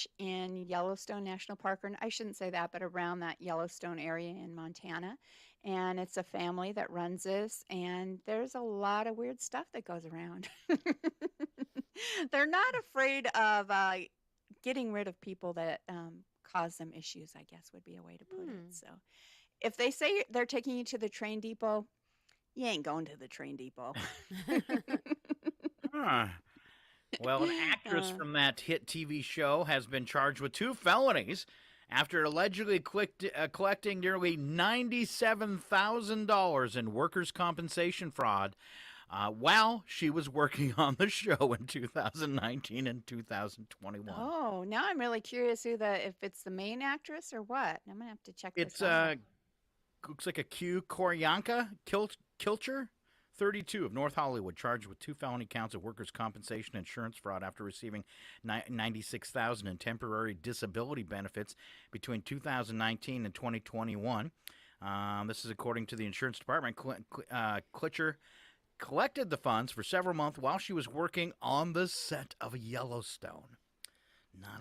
ranch in Yellowstone National Park, or I shouldn't say that, but around that Yellowstone area in Montana. And it's a family that runs this, and there's a lot of weird stuff that goes around. They're not afraid of getting rid of people that cause them issues, I guess would be a way to put it. So if they say they're taking you to the train depot, you ain't going to the train depot. Huh. Well, an actress from that hit TV show has been charged with 2 felonies after allegedly collecting nearly $97,000 in workers' compensation fraud while she was working on the show in 2019 and 2021. Oh, now I'm really curious if it's the main actress or what. I'm gonna have to check this It's out. looks like a Q Koryanka Kilcher, 32 of North Hollywood, charged with 2 felony counts of workers' compensation insurance fraud after receiving $96,000 in temporary disability benefits between 2019 and 2021. This is according to the insurance department. Klitcher collected the funds for several months while she was working on the set of Yellowstone.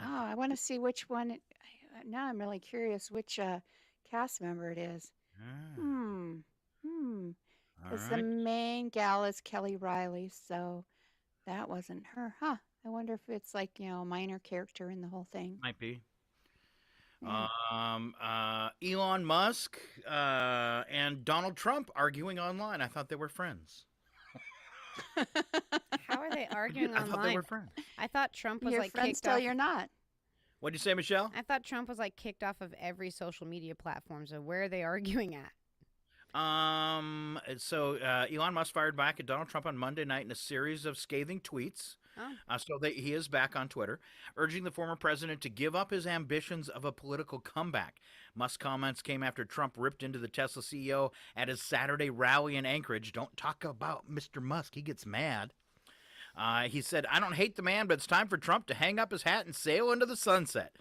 I want to see which one. Now I'm really curious which cast member it is. Hmm. Because the main gal is Kelly Riley, so that wasn't her. Huh. I wonder if it's like, a minor character in the whole thing. Might be. Yeah. Elon Musk and Donald Trump arguing online. I thought they were friends. How are they arguing I online? thought they were friends. I thought Trump was You're like friends kicked till off. you're not. What'd you say, Michelle? I thought Trump was like kicked off of every social media platform. So where are they arguing at? So Elon Musk fired back at Donald Trump on Monday night in a series of scathing tweets. He is back on Twitter, urging the former president to give up his ambitions of a political comeback. Musk's comments came after Trump ripped into the Tesla CEO at his Saturday rally in Anchorage. Don't talk about Mr. Musk. He gets mad. He said, I don't hate the man, but it's time for Trump to hang up his hat and sail into the sunset.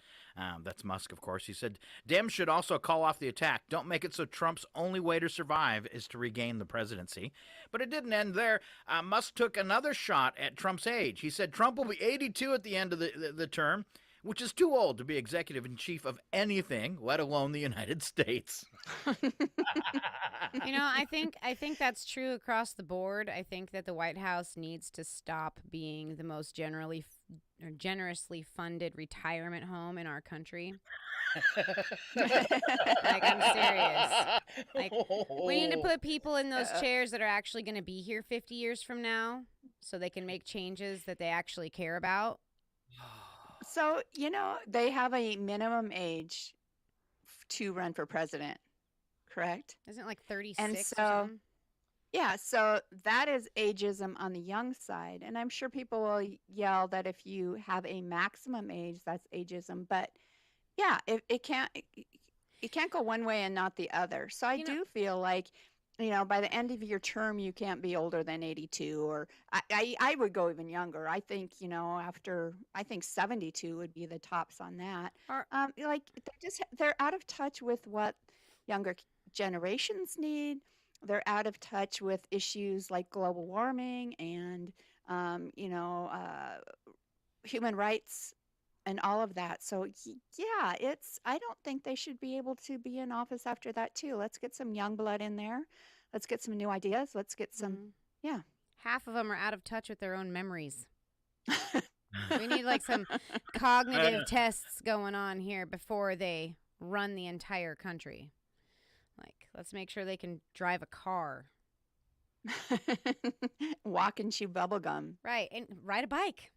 That's Musk, of course. He said, Dems should also call off the attack. Don't make it so Trump's only way to survive is to regain the presidency. But it didn't end there. Musk took another shot at Trump's age. He said Trump will be 82 at the end of the term, which is too old to be executive in chief of anything, let alone the United States. I think that's true across the board. I think that the White House needs to stop being the most generously funded retirement home in our country. I'm serious. We need to put people in those chairs that are actually going to be here 50 years from now so they can make changes that they actually care about. So, they have a minimum age to run for president, correct? Isn't it like 36 And or so, something? yeah, so that is ageism on the young side. And I'm sure people will yell that if you have a maximum age, that's ageism. But yeah, it can't go one way and not the other. So I do feel like, by the end of your term, you can't be older than 82, or I would go even younger. I think, I think 72 would be the tops on that. They're out of touch with what younger generations need. They're out of touch with issues like global warming and, human rights and all of that. So yeah, I don't think they should be able to be in office after that too. Let's get some young blood in there. Let's get some new ideas. Let's get some, yeah. Half of them are out of touch with their own memories. We need like some cognitive tests going on here before they run the entire country. Like, let's make sure they can drive a car. Walk and chew bubble gum. Right, and ride a bike.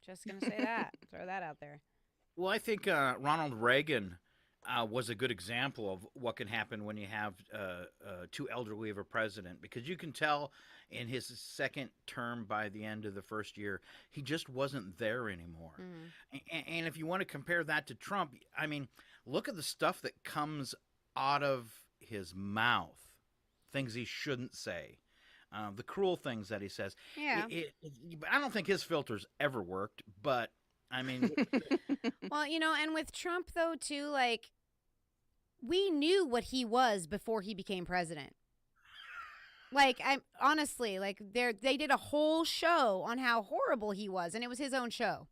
Just going to say that. Throw that out there. Well, I think Ronald Reagan was a good example of what can happen when you have too elderly of a president, because you can tell in his second term by the end of the first year, he just wasn't there anymore. And if you want to compare that to Trump, I mean, look at the stuff that comes out of his mouth, things he shouldn't say. The cruel things that he says. Yeah. I don't think his filters ever worked, but I mean. Well, and with Trump, though, too, like, we knew what he was before he became president. Like, I'm honestly, like, they did a whole show on how horrible he was, and it was his own show.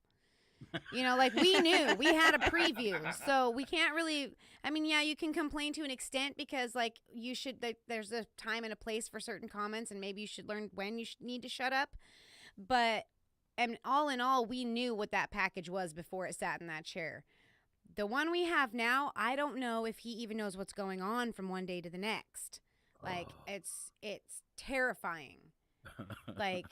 Like we knew, we had a preview, so we can't really. I mean, yeah, you can complain to an extent because, like, you should. There's a time and a place for certain comments, and maybe you should learn when you need to shut up. But, and all in all, we knew what that package was before it sat in that chair. The one we have now, I don't know if he even knows what's going on from one day to the next. Like, it's terrifying. Like,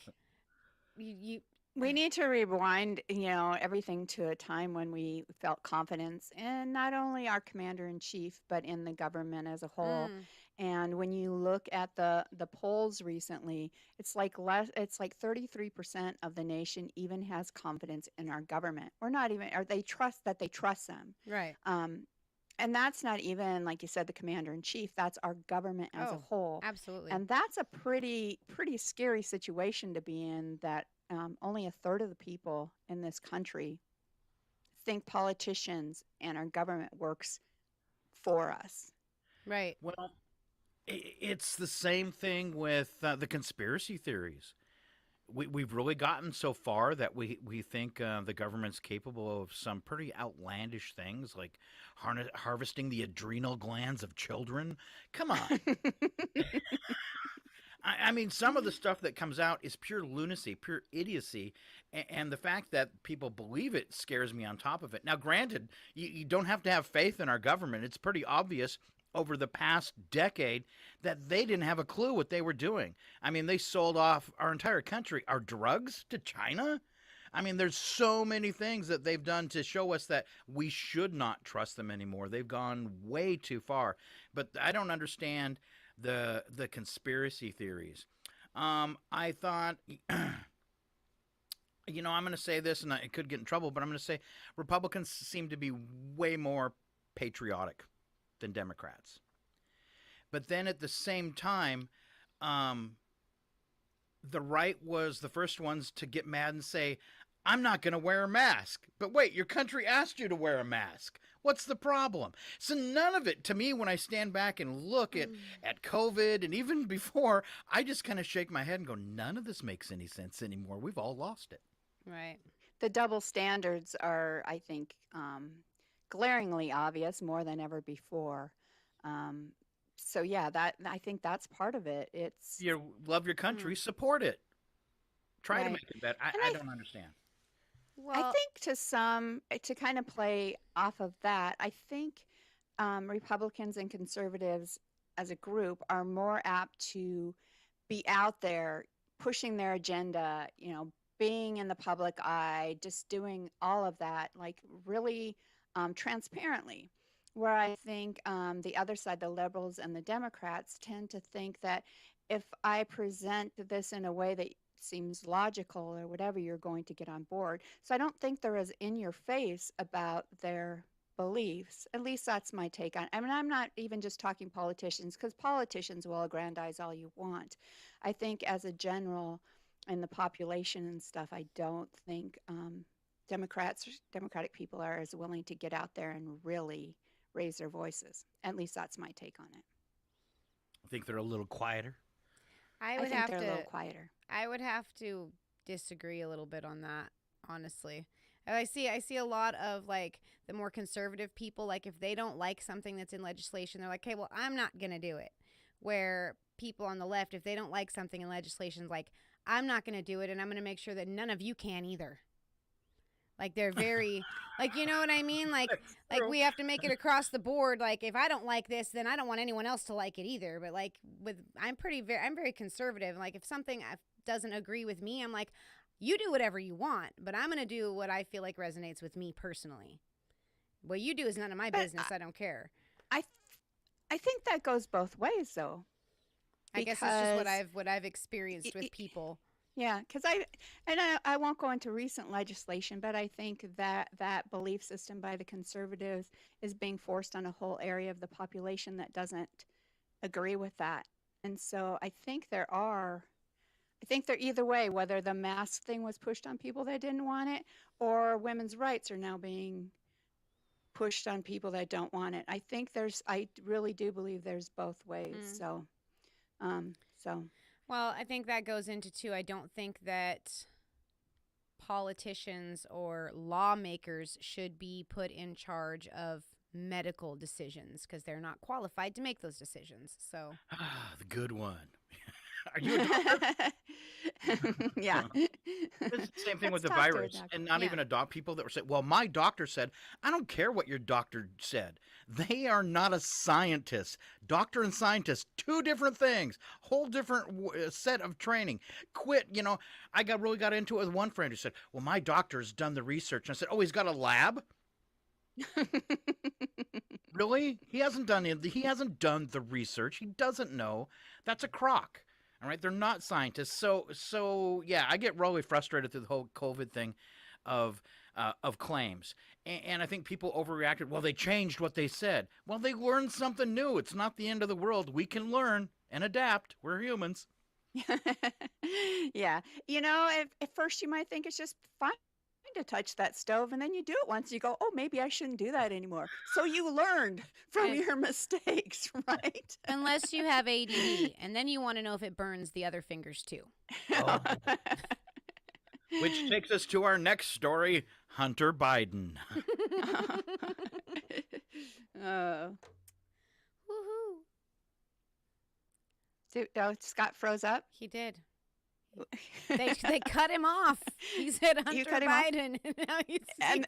you We need to rewind, everything to a time when we felt confidence in not only our commander in chief, but in the government as a whole. And when you look at the polls recently, it's like 33% of the nation even has confidence in our government. Or not even, or they trust them. right. And that's not even, like you said, the commander in chief. That's our government as a whole. Absolutely. And that's a pretty scary situation to be in, that only a third of the people in this country think politicians and our government works for us. Right. Well, it's the same thing with the conspiracy theories. We've really gotten so far that we think the government's capable of some pretty outlandish things, like harvesting the adrenal glands of children. Come on. I mean, some of the stuff that comes out is pure lunacy, pure idiocy, and the fact that people believe it scares me on top of it. Now, granted, you don't have to have faith in our government. It's pretty obvious over the past decade that they didn't have a clue what they were doing. I mean, they sold off our entire country, our drugs, to China. I mean, there's so many things that they've done to show us that we should not trust them anymore. They've gone way too far. But I don't understand the conspiracy theories. I thought, I'm going to say this, and I could get in trouble, but I'm going to say Republicans seem to be way more patriotic than Democrats. But then at the same time, the right was the first ones to get mad and say, I'm not going to wear a mask. But wait, your country asked you to wear a mask. What's the problem? So none of it, to me, when I stand back and look at COVID and even before, I just kind of shake my head and go, none of this makes any sense anymore. We've all lost it. Right. The double standards are, I think, glaringly obvious more than ever before. So yeah, I think that's part of it. It's you love your country, support it. Try to right. make it better. I don't understand. I think to kind of play off of that, I think Republicans and conservatives as a group are more apt to be out there pushing their agenda, being in the public eye, just doing all of that, like really transparently. Where I think the other side, the liberals and the Democrats, tend to think that if I present this in a way that seems logical or whatever, you're going to get on board. So I don't think they're as in your face about their beliefs. At least that's my take on it. I mean, I'm not even just talking politicians, because politicians will aggrandize all you want. I think as a general in the population and stuff, I don't think Democratic people are as willing to get out there and really raise their voices. At least that's my take on it. I think they're a little quieter. I think they're a little quieter. I would have to disagree a little bit on that, honestly. I see a lot of, like, the more conservative people, like, if they don't like something that's in legislation, they're like, hey, well, I'm not going to do it. Where people on the left, if they don't like something in legislation, like, I'm not going to do it, and I'm going to make sure that none of you can either. Like, they're very, like, you know what I mean? Like we have to make it across the board. Like, if I don't like this, then I don't want anyone else to like it either. But, like, I'm very conservative. Like, if something doesn't agree with me, I'm like, you do whatever you want, but I'm going to do what I feel like resonates with me personally. What you do is none of my business. I don't care. I think that goes both ways, though. I guess it's just what I've experienced with people. Yeah, because I won't go into recent legislation, but I think that belief system by the conservatives is being forced on a whole area of the population that doesn't agree with that. And so I think they're either way, whether the mask thing was pushed on people that didn't want it, or women's rights are now being pushed on people that don't want it. I really do believe there's both ways. So. Well, I think that goes into, too, I don't think that politicians or lawmakers should be put in charge of medical decisions because they're not qualified to make those decisions. So The good one. Are you a doctor? Yeah. It's the same thing with Let's the talk to a virus, doctor. and not Yeah. even people that were saying, well, my doctor said, I don't care what your doctor said. They are not a scientist. Doctor and scientist, two different things, whole different set of training. Quit, I really got into it with one friend who said, well, my doctor's done the research. And I said, oh, he's got a lab? Really? He hasn't done the research. He doesn't know. That's a crock. All right, they're not scientists. So yeah, I get really frustrated through the whole COVID thing of claims. And I think people overreacted. Well, they changed what they said. Well, they learned something new. It's not the end of the world. We can learn and adapt. We're humans. Yeah. At first you might think it's just fine to touch that stove, and then you do it once, you go, oh, maybe I shouldn't do that anymore. So you learned from And- your mistakes, right? unless you have ADD, and then you want to know if it burns the other fingers too. Oh. Which takes us to our next story, Hunter Biden. Oh. Woohoo! Scott froze up. He did. They cut him off. He said Hunter cut him off? Biden, and now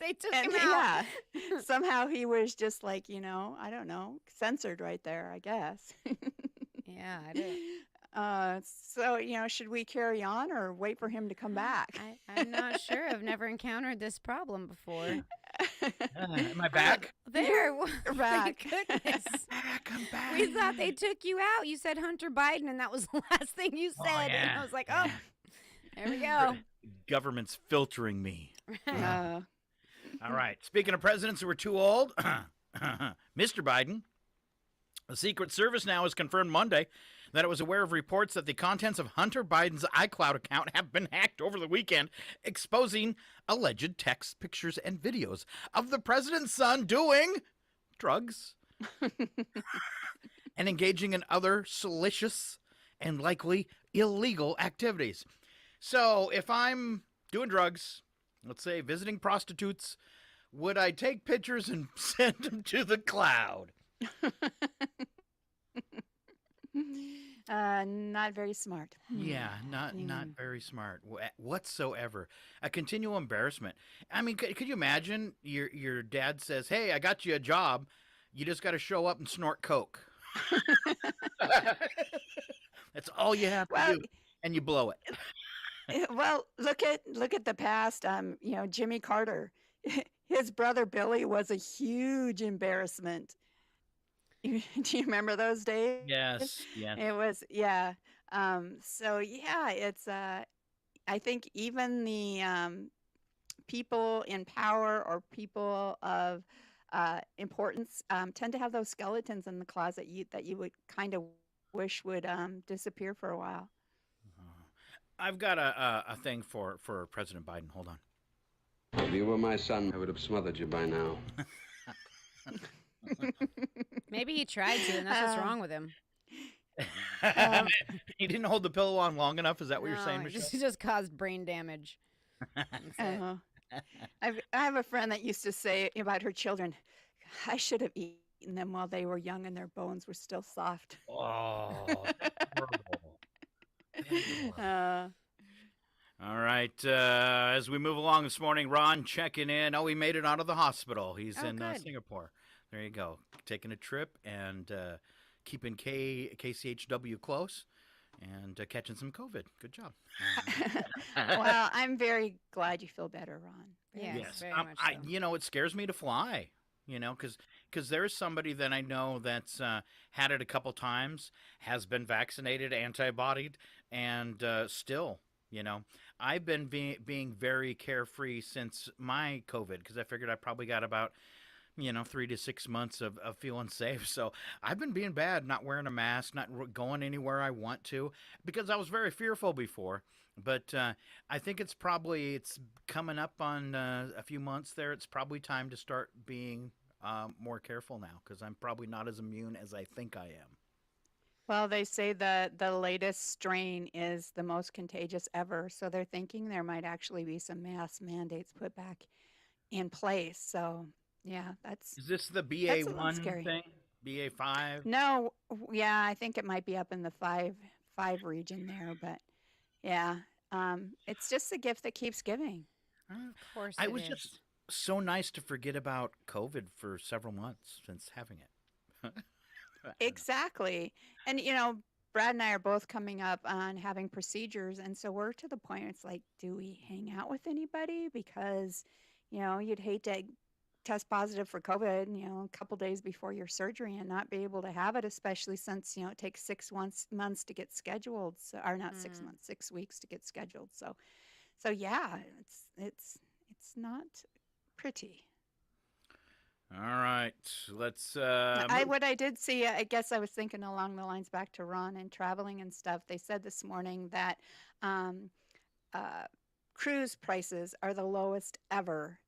they took And him out. yeah, somehow he was just like, I don't know, censored right there, I guess. Yeah, I did. So, should we carry on or wait for him to come back? I'm not sure. I've never encountered this problem before. Am I back? There, You're back. thank goodness. I'm back. We thought they took you out. You said Hunter Biden, and that was the last thing you said. And yeah, I was like, yeah. oh, there we go. Government's filtering me. Uh, All right. Speaking of presidents who were too old, Mr. Biden, the Secret Service now has confirmed Monday that it was aware of reports that the contents of Hunter Biden's iCloud account have been hacked over the weekend, exposing alleged texts, pictures, and videos of the president's son doing drugs and engaging in other salacious and likely illegal activities. So if I'm doing drugs, let's say visiting prostitutes, would I take pictures and send them to the cloud? Not very smart. Yeah, not very smart whatsoever. A continual embarrassment. I mean, could you imagine your dad says, "Hey, I got you a job. You just got to show up and snort coke." That's all you have to do, and you blow it. Well, look at the past. Jimmy Carter, his brother Billy was a huge embarrassment. Do you remember those days? Yes. It was, yeah. So yeah, it's I think even the people in power or people of importance tend to have those skeletons in the closet that you would kind of wish would disappear for a while. I've got a thing for President Biden. Hold on. If you were my son, I would have smothered you by now. Maybe he tried to, and that's what's wrong with him. He didn't hold the pillow on long enough. Is that what you're saying, No, Michelle? He just caused brain damage. That's it. I have a friend that used to say about her children, I should have eaten them while they were young and their bones were still soft. Oh, horrible. All right. As we move along this morning, Ron checking in. Oh, he made it out of the hospital. He's in good. Singapore. There you go. Taking a trip and keeping KCHW close and catching some COVID. Good job. Well, I'm very glad you feel better, Ron. Yes, very much so. It scares me to fly. Because there's somebody that I know that's had it a couple times, has been vaccinated, antibodied, and still, I've been being very carefree since my COVID because I figured I probably got about 3 to 6 months of feeling safe. So I've been being bad, not wearing a mask, not going anywhere I want to, because I was very fearful before. But I think it's coming up on a few months there. It's probably time to start being more careful now because I'm probably not as immune as I think I am. Well, they say the latest strain is the most contagious ever, so they're thinking there might actually be some mass mandates put back in place. So, yeah, Is this the that's a little BA1 scary. thing? BA5? No, yeah, I think it might be up in the five region there, but yeah, it's just a gift that keeps giving. Of course I it was is. just so nice to forget about COVID for several months since having it. Exactly. And Brad and I are both coming up on having procedures, and so we're to the point it's like, do we hang out with anybody? Because, you'd hate to test positive for COVID, a couple days before your surgery and not be able to have it, especially since, it takes 6 months to get scheduled. So, or not 6 months, 6 weeks to get scheduled. So yeah, it's not pretty. All right, let's What I did see, I guess I was thinking along the lines back to Ron and traveling and stuff. They said this morning that um, cruise prices are the lowest ever,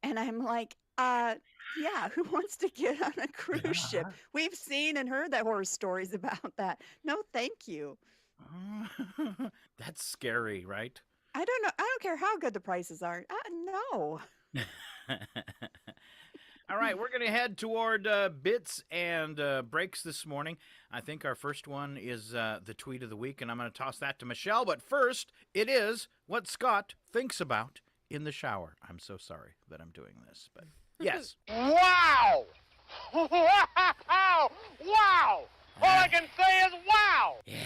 and I'm like, yeah, who wants to get on a cruise ship? We've seen and heard that horror stories about that. No, thank you. That's scary, right? I don't know. I don't care how good the prices are. No. All right, we're going to head toward bits and breaks this morning. I think our first one is the tweet of the week, and I'm going to toss that to Michelle. But first, it is what Scott thinks about in the shower. I'm so sorry that I'm doing this, but yes. Wow! Wow! Wow! All I can say is wow! Yeah.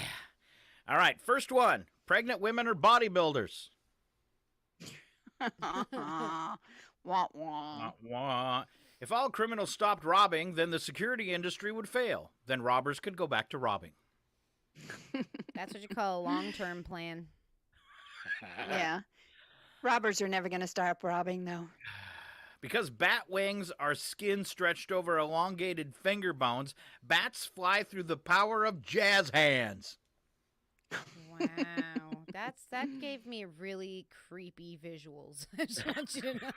All right, first one. Pregnant women are bodybuilders. Wah, wah. Wah. If all criminals stopped robbing, then the security industry would fail. Then robbers could go back to robbing. That's what you call a long-term plan. Yeah. Robbers are never going to stop robbing, though. Because bat wings are skin stretched over elongated finger bones, bats fly through the power of jazz hands. Wow. That gave me really creepy visuals. I just want you to know.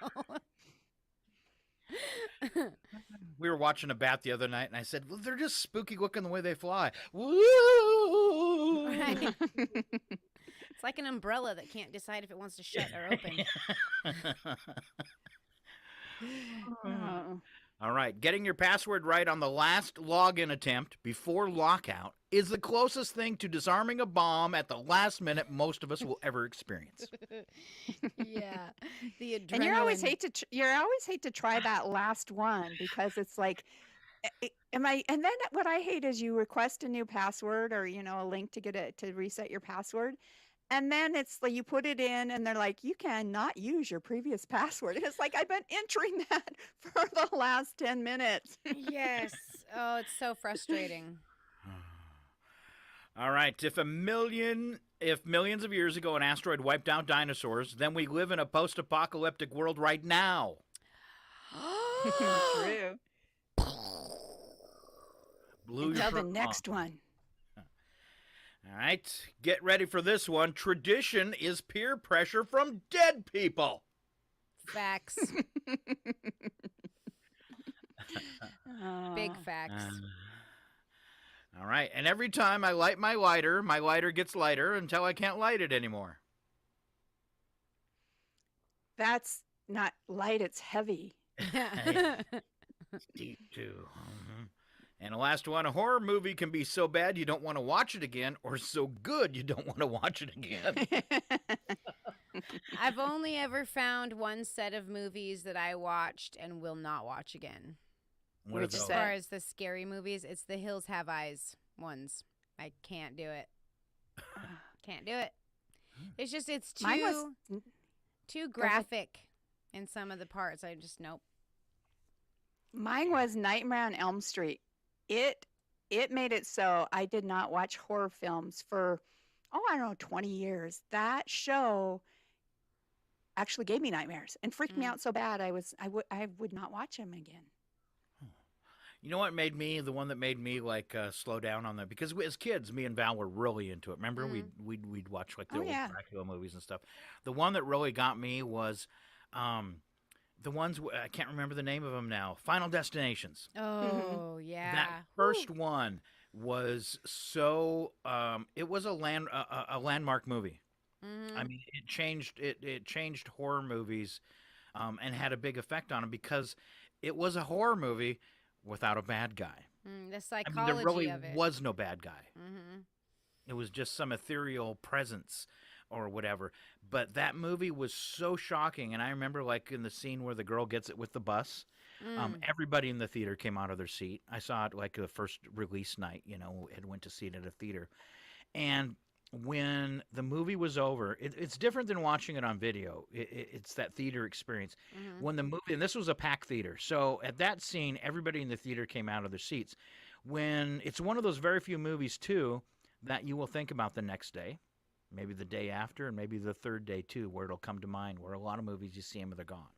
We were watching a bat the other night, and I said, well, they're just spooky looking the way they fly. Woo! Right. It's like an umbrella that can't decide if it wants to shut or open. Oh. All right. Getting your password right on the last login attempt before lockout is the closest thing to disarming a bomb at the last minute most of us will ever experience. Yeah. The adrenaline. And you always hate to try that last one because it's like, and then what I hate is you request a new password or a link to get it to reset your password. And then it's like you put it in and they're like, you cannot use your previous password. And it's like, I've been entering that for the last 10 minutes. Yes. Oh, it's so frustrating. All right. If millions of years ago an asteroid wiped out dinosaurs, then we live in a post-apocalyptic world right now. True. Until the next one. All right, get ready for this one. Tradition is peer pressure from dead people. Facts. Big facts. All right, and every time I light my lighter gets lighter until I can't light it anymore. That's not light, it's heavy. Deep too. And the last one, a horror movie can be so bad you don't want to watch it again, or so good you don't want to watch it again. I've only ever found one set of movies that I watched and will not watch again. What As far as the scary movies, it's the Hills Have Eyes ones. I can't do it. Can't do it. It's too graphic in some of the parts. I just, nope. Mine was Nightmare on Elm Street. It made it so I did not watch horror films for, I don't know, 20 years. That show actually gave me nightmares and freaked me out so bad I would not watch them again. You know what made me, the one that made me like slow down on that? Because as kids, me and Val were really into it. Remember, we'd watch like the old Dracula movies and stuff. The one that really got me was the ones, I can't remember the name of them now, Final Destinations. Oh, yeah. That first one was so it was a landmark movie. I mean, it changed horror movies, and had a big effect on them because it was a horror movie without a bad guy. The I mean, there psychology really of it. was no bad guy. Mm-hmm. It was just some ethereal presence or whatever. But that movie was so shocking, and I remember like in the scene where the girl gets it with the bus. Everybody in the theater came out of their seat. I saw it like the first release night, and went to see it at a theater. And when the movie was over, it's different than watching it on video. It's that theater experience. When the movie, and this was a packed theater, so at that scene, everybody in the theater came out of their seats. When it's one of those very few movies too that you will think about the next day, maybe the day after, and maybe the third day too, where it'll come to mind. Where a lot of movies you see them, they're gone.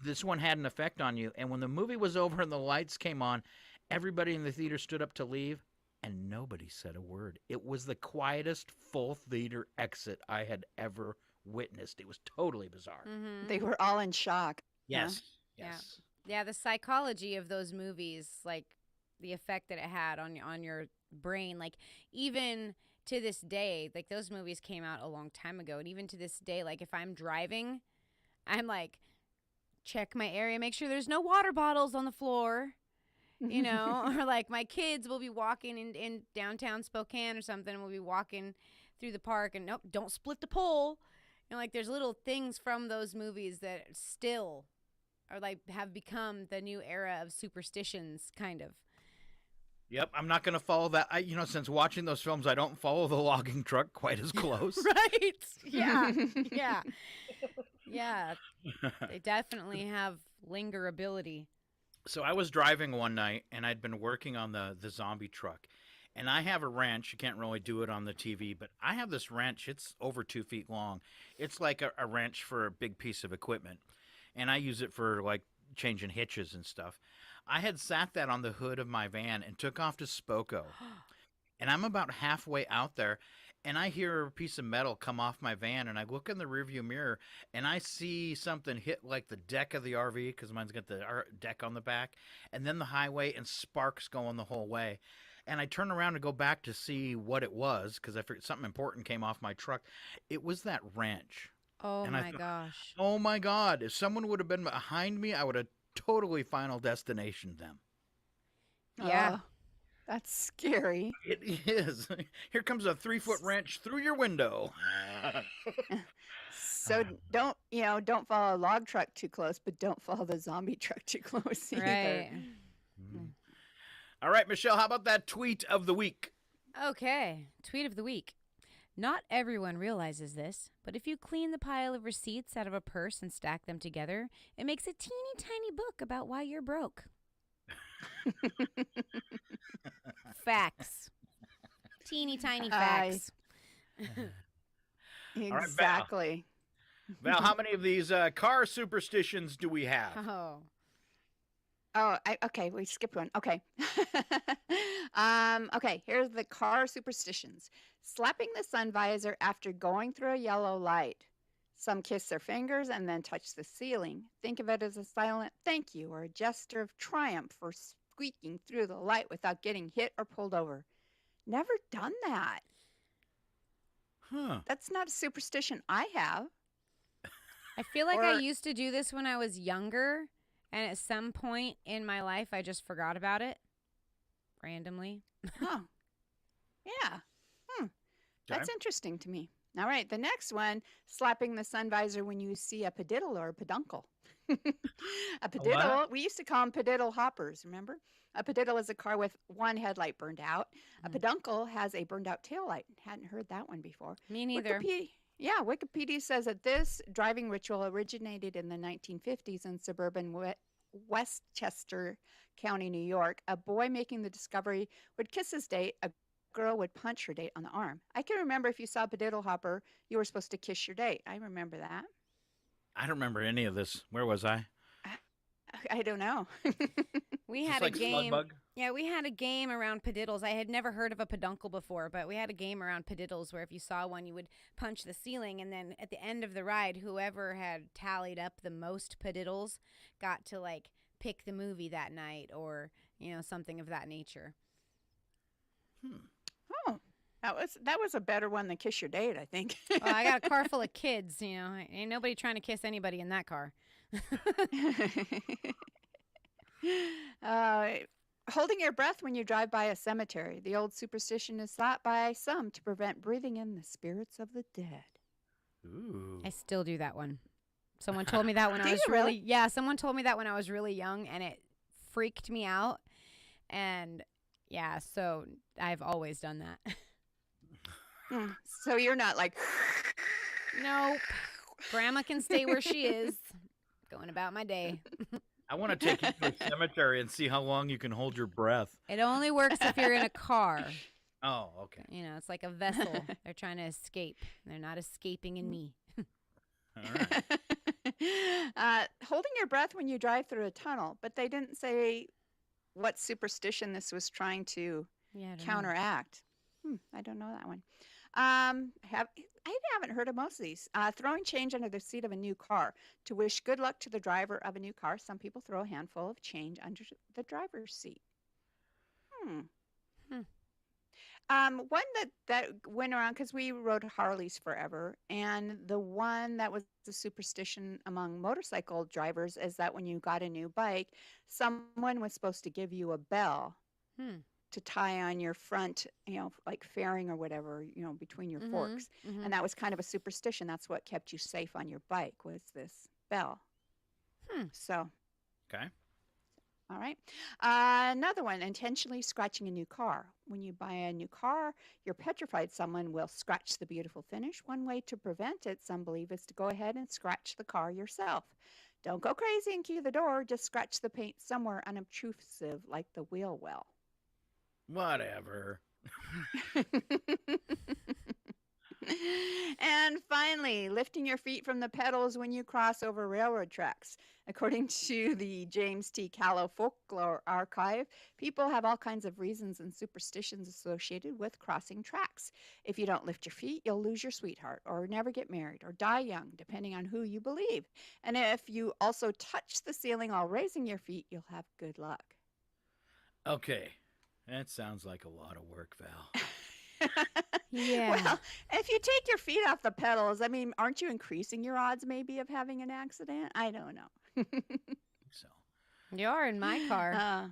This one had an effect on you, and when the movie was over and the lights came on, everybody in the theater stood up to leave, and nobody said a word. It was the quietest full theater exit I had ever witnessed. It was totally bizarre. They were all in shock. Yes, Yeah. yes. Yeah, the psychology of those movies, like the effect that it had on your brain, like even to this day, like those movies came out a long time ago, and even to this day, like if I'm driving, I'm like, check my area, make sure there's no water bottles on the floor, or like my kids will be walking in downtown Spokane or something, and we'll be walking through the park, and nope, don't split the pole. Like there's little things from those movies that still are like have become the new era of superstitions, kind of. Yep, I'm not going to follow that. Since watching those films, I don't follow the logging truck quite as close. Right? Yeah. Yeah. They definitely have lingerability. So I was driving one night, and I'd been working on the zombie truck. And I have a wrench. You can't really do it on the TV, but I have this wrench. It's over 2 feet long. It's like a wrench for a big piece of equipment. And I use it for, like, changing hitches and stuff. I had sat that on the hood of my van and took off to Spoko. And I'm about halfway out there, and I hear a piece of metal come off my van, and I look in the rearview mirror, and I see something hit like the deck of the RV, because mine's got the deck on the back, and then the highway, and sparks going the whole way. And I turn around and go back to see what it was, because I figured something important came off my truck. It was that wrench. Oh, and my gosh. Oh, my God. If someone would have been behind me, I would have totally Final Destination them. Yeah. That's scary. It is. Here comes a 3-foot wrench through your window. So don't follow a log truck too close, but don't follow the zombie truck too close either. Right. All right, Michelle, how about that tweet of the week? Okay. Tweet of the week. Not everyone realizes this, but if you clean the pile of receipts out of a purse and stack them together, it makes a teeny tiny book about why you're broke. Facts. Teeny tiny facts. Exactly. Val, how many of these car superstitions do we have? Okay, we skipped one. Okay. Okay, here's the car superstitions. Slapping the sun visor after going through a yellow light. Some kiss their fingers and then touch the ceiling. Think of it as a silent thank you or a gesture of triumph for squeaking through the light without getting hit or pulled over. Never done that. Huh. That's not a superstition I have. I feel like I used to do this when I was younger, and at some point in my life, I just forgot about it randomly. Oh, yeah. That's interesting to me. All right, the next one, slapping the sun visor when you see a padiddle or a peduncle. A padiddle, we used to call them padiddle hoppers, remember? A padiddle is a car with one headlight burned out. A peduncle has a burned out taillight. Hadn't heard that one before. Me neither. Wikipedia says that this driving ritual originated in the 1950s in suburban Westchester County, New York. A boy making the discovery would kiss his date. A girl would punch her date on the arm. I can remember if you saw a padiddle hopper, you were supposed to kiss your date. I remember that. I don't remember any of this. Where was I? I don't know. We had like a game. Slugbug? Yeah, we had a game around padiddles. I had never heard of a peduncle before, but we had a game around padiddles where if you saw one, you would punch the ceiling, and then at the end of the ride, whoever had tallied up the most padiddles got to like pick the movie that night or something of that nature. Oh, that was a better one than Kiss Your Date, I think. Well, I got a car full of kids, Ain't nobody trying to kiss anybody in that car. uh, holding your breath when you drive by a cemetery. The old superstition is thought by some to prevent breathing in the spirits of the dead. Ooh. I still do that one. Someone told me that when I Do was you really? Yeah, someone told me that when I was really young, and it freaked me out. And yeah, so I've always done that. So you're not like, Nope. Grandma can stay where she is. Going about my day. I want to take you to a cemetery and see how long you can hold your breath. It only works if you're in a car. Oh, okay. It's like a vessel. They're trying to escape. They're not escaping in me. All right. holding your breath when you drive through a tunnel, but they didn't say what superstition this was trying to counteract. I don't know that one. I haven't heard of most of these. Throwing change under the seat of a new car. To wish good luck to the driver of a new car, some people throw a handful of change under the driver's seat. One that went around, because we rode Harleys forever, and the one that was the superstition among motorcycle drivers is that when you got a new bike, someone was supposed to give you a bell to tie on your front, like fairing or whatever, between your forks. And that was kind of a superstition. That's what kept you safe on your bike, was this bell. So. Okay. All right. Another one, intentionally scratching a new car. When you buy a new car, you're petrified someone will scratch the beautiful finish. One way to prevent it, some believe, is to go ahead and scratch the car yourself. Don't go crazy and key the door. Just scratch the paint somewhere unobtrusive, like the wheel well. Whatever. And finally, lifting your feet from the pedals when you cross over railroad tracks. According to the James T. Callow Folklore Archive, people have all kinds of reasons and superstitions associated with crossing tracks. If you don't lift your feet, you'll lose your sweetheart, or never get married, or die young, depending on who you believe. And if you also touch the ceiling while raising your feet, you'll have good luck. Okay. That sounds like a lot of work, Val. Yeah. Well, if you take your feet off the pedals, aren't you increasing your odds maybe of having an accident? I don't know. So. You are in my car.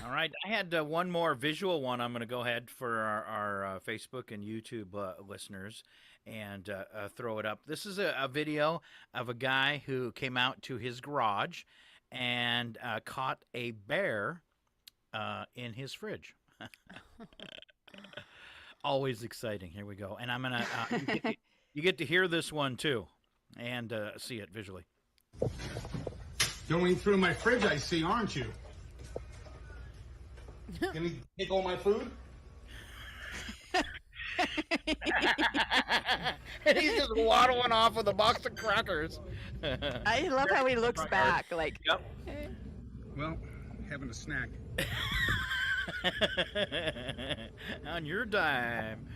All right. I had one more visual one. I'm going to go ahead for our Facebook and YouTube listeners and throw it up. This is a video of a guy who came out to his garage and caught a bear in his fridge. Always exciting. Here we go. And I'm going to, you get to hear this one too and see it visually. Going through my fridge, I see, aren't you? Can you take all my food? And he's just waddling off with a box of crackers. I love how he looks back. Like, yep. Well, having a snack. On your dime.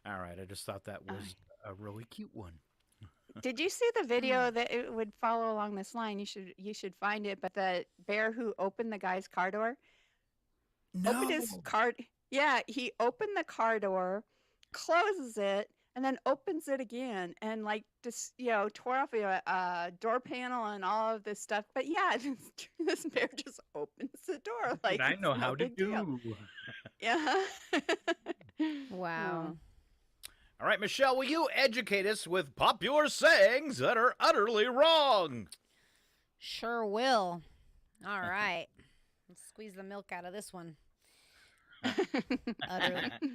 All right, I just thought that was a really cute one. Did you see the video that it would follow along this line? You should find it. But the bear who opened the guy's car door, opened his car. Yeah, he opened the car door, closes it, and then opens it again, and just tore off a door panel and all of this stuff. But yeah, this bear just opens the door like I know how to do. Deal. Yeah. Wow. All right, Michelle, will you educate us with popular sayings that are utterly wrong? Sure will. All right. Let's squeeze the milk out of this one.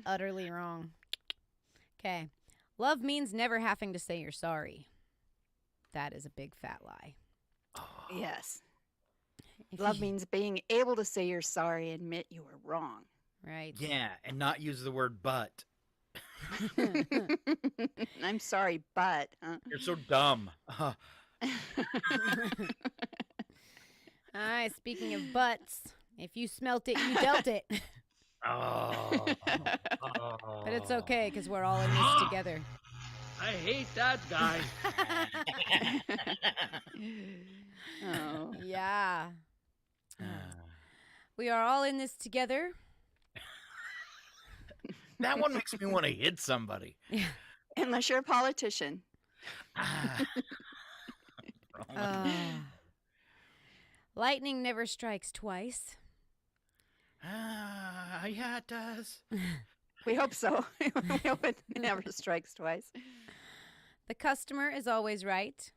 Utterly wrong. Okay. Love means never having to say you're sorry. That is a big fat lie. Yes. Love means being able to say you're sorry, admit you were wrong. Right. Yeah, and not use the word but. I'm sorry, but. You're so dumb. All right, speaking of butts, if you smelt it, you dealt it. Oh. But it's okay, because we're all in this together. I hate that guy. Oh. Yeah. We are all in this together. That one makes me want to hit somebody. Unless you're a politician. Lightning never strikes twice. Yeah, it does. We hope so. We hope it never strikes twice. The customer is always right.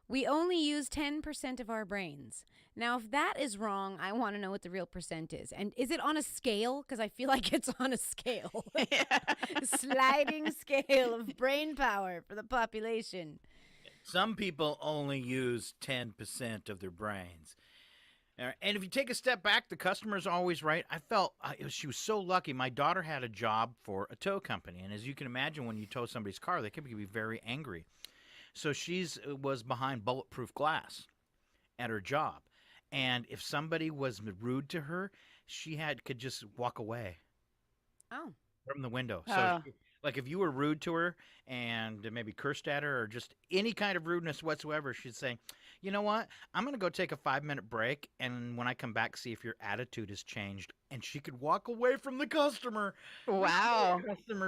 We only use 10% of our brains. Now, if that is wrong, I want to know what the real percent is. And is it on a scale? Because I feel like it's on a scale. Sliding scale of brain power for the population. Some people only use 10% of their brains. And if you take a step back, the customer's always right. I felt she was so lucky. My daughter had a job for a tow company. And as you can imagine, when you tow somebody's car, they can be very angry. So she was behind bulletproof glass at her job. And if somebody was rude to her, she could just walk away. Oh. From the window. So like if you were rude to her and maybe cursed at her or just any kind of rudeness whatsoever, she'd say, you know what? I'm going to go take a 5-minute break. And when I come back, see if your attitude has changed. And she could walk away from the customer. Wow.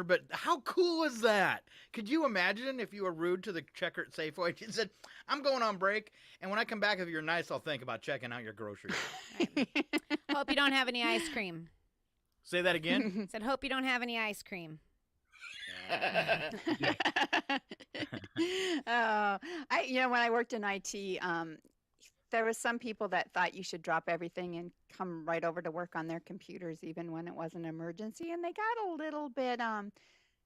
But how cool is that? Could you imagine if you were rude to the checker at Safeway? She said, I'm going on break. And when I come back, if you're nice, I'll think about checking out your groceries. Hope you don't have any ice cream. Say that again? Said, hope you don't have any ice cream. When I worked in IT, there was some people that thought you should drop everything and come right over to work on their computers, even when it was an emergency. And they got a little bit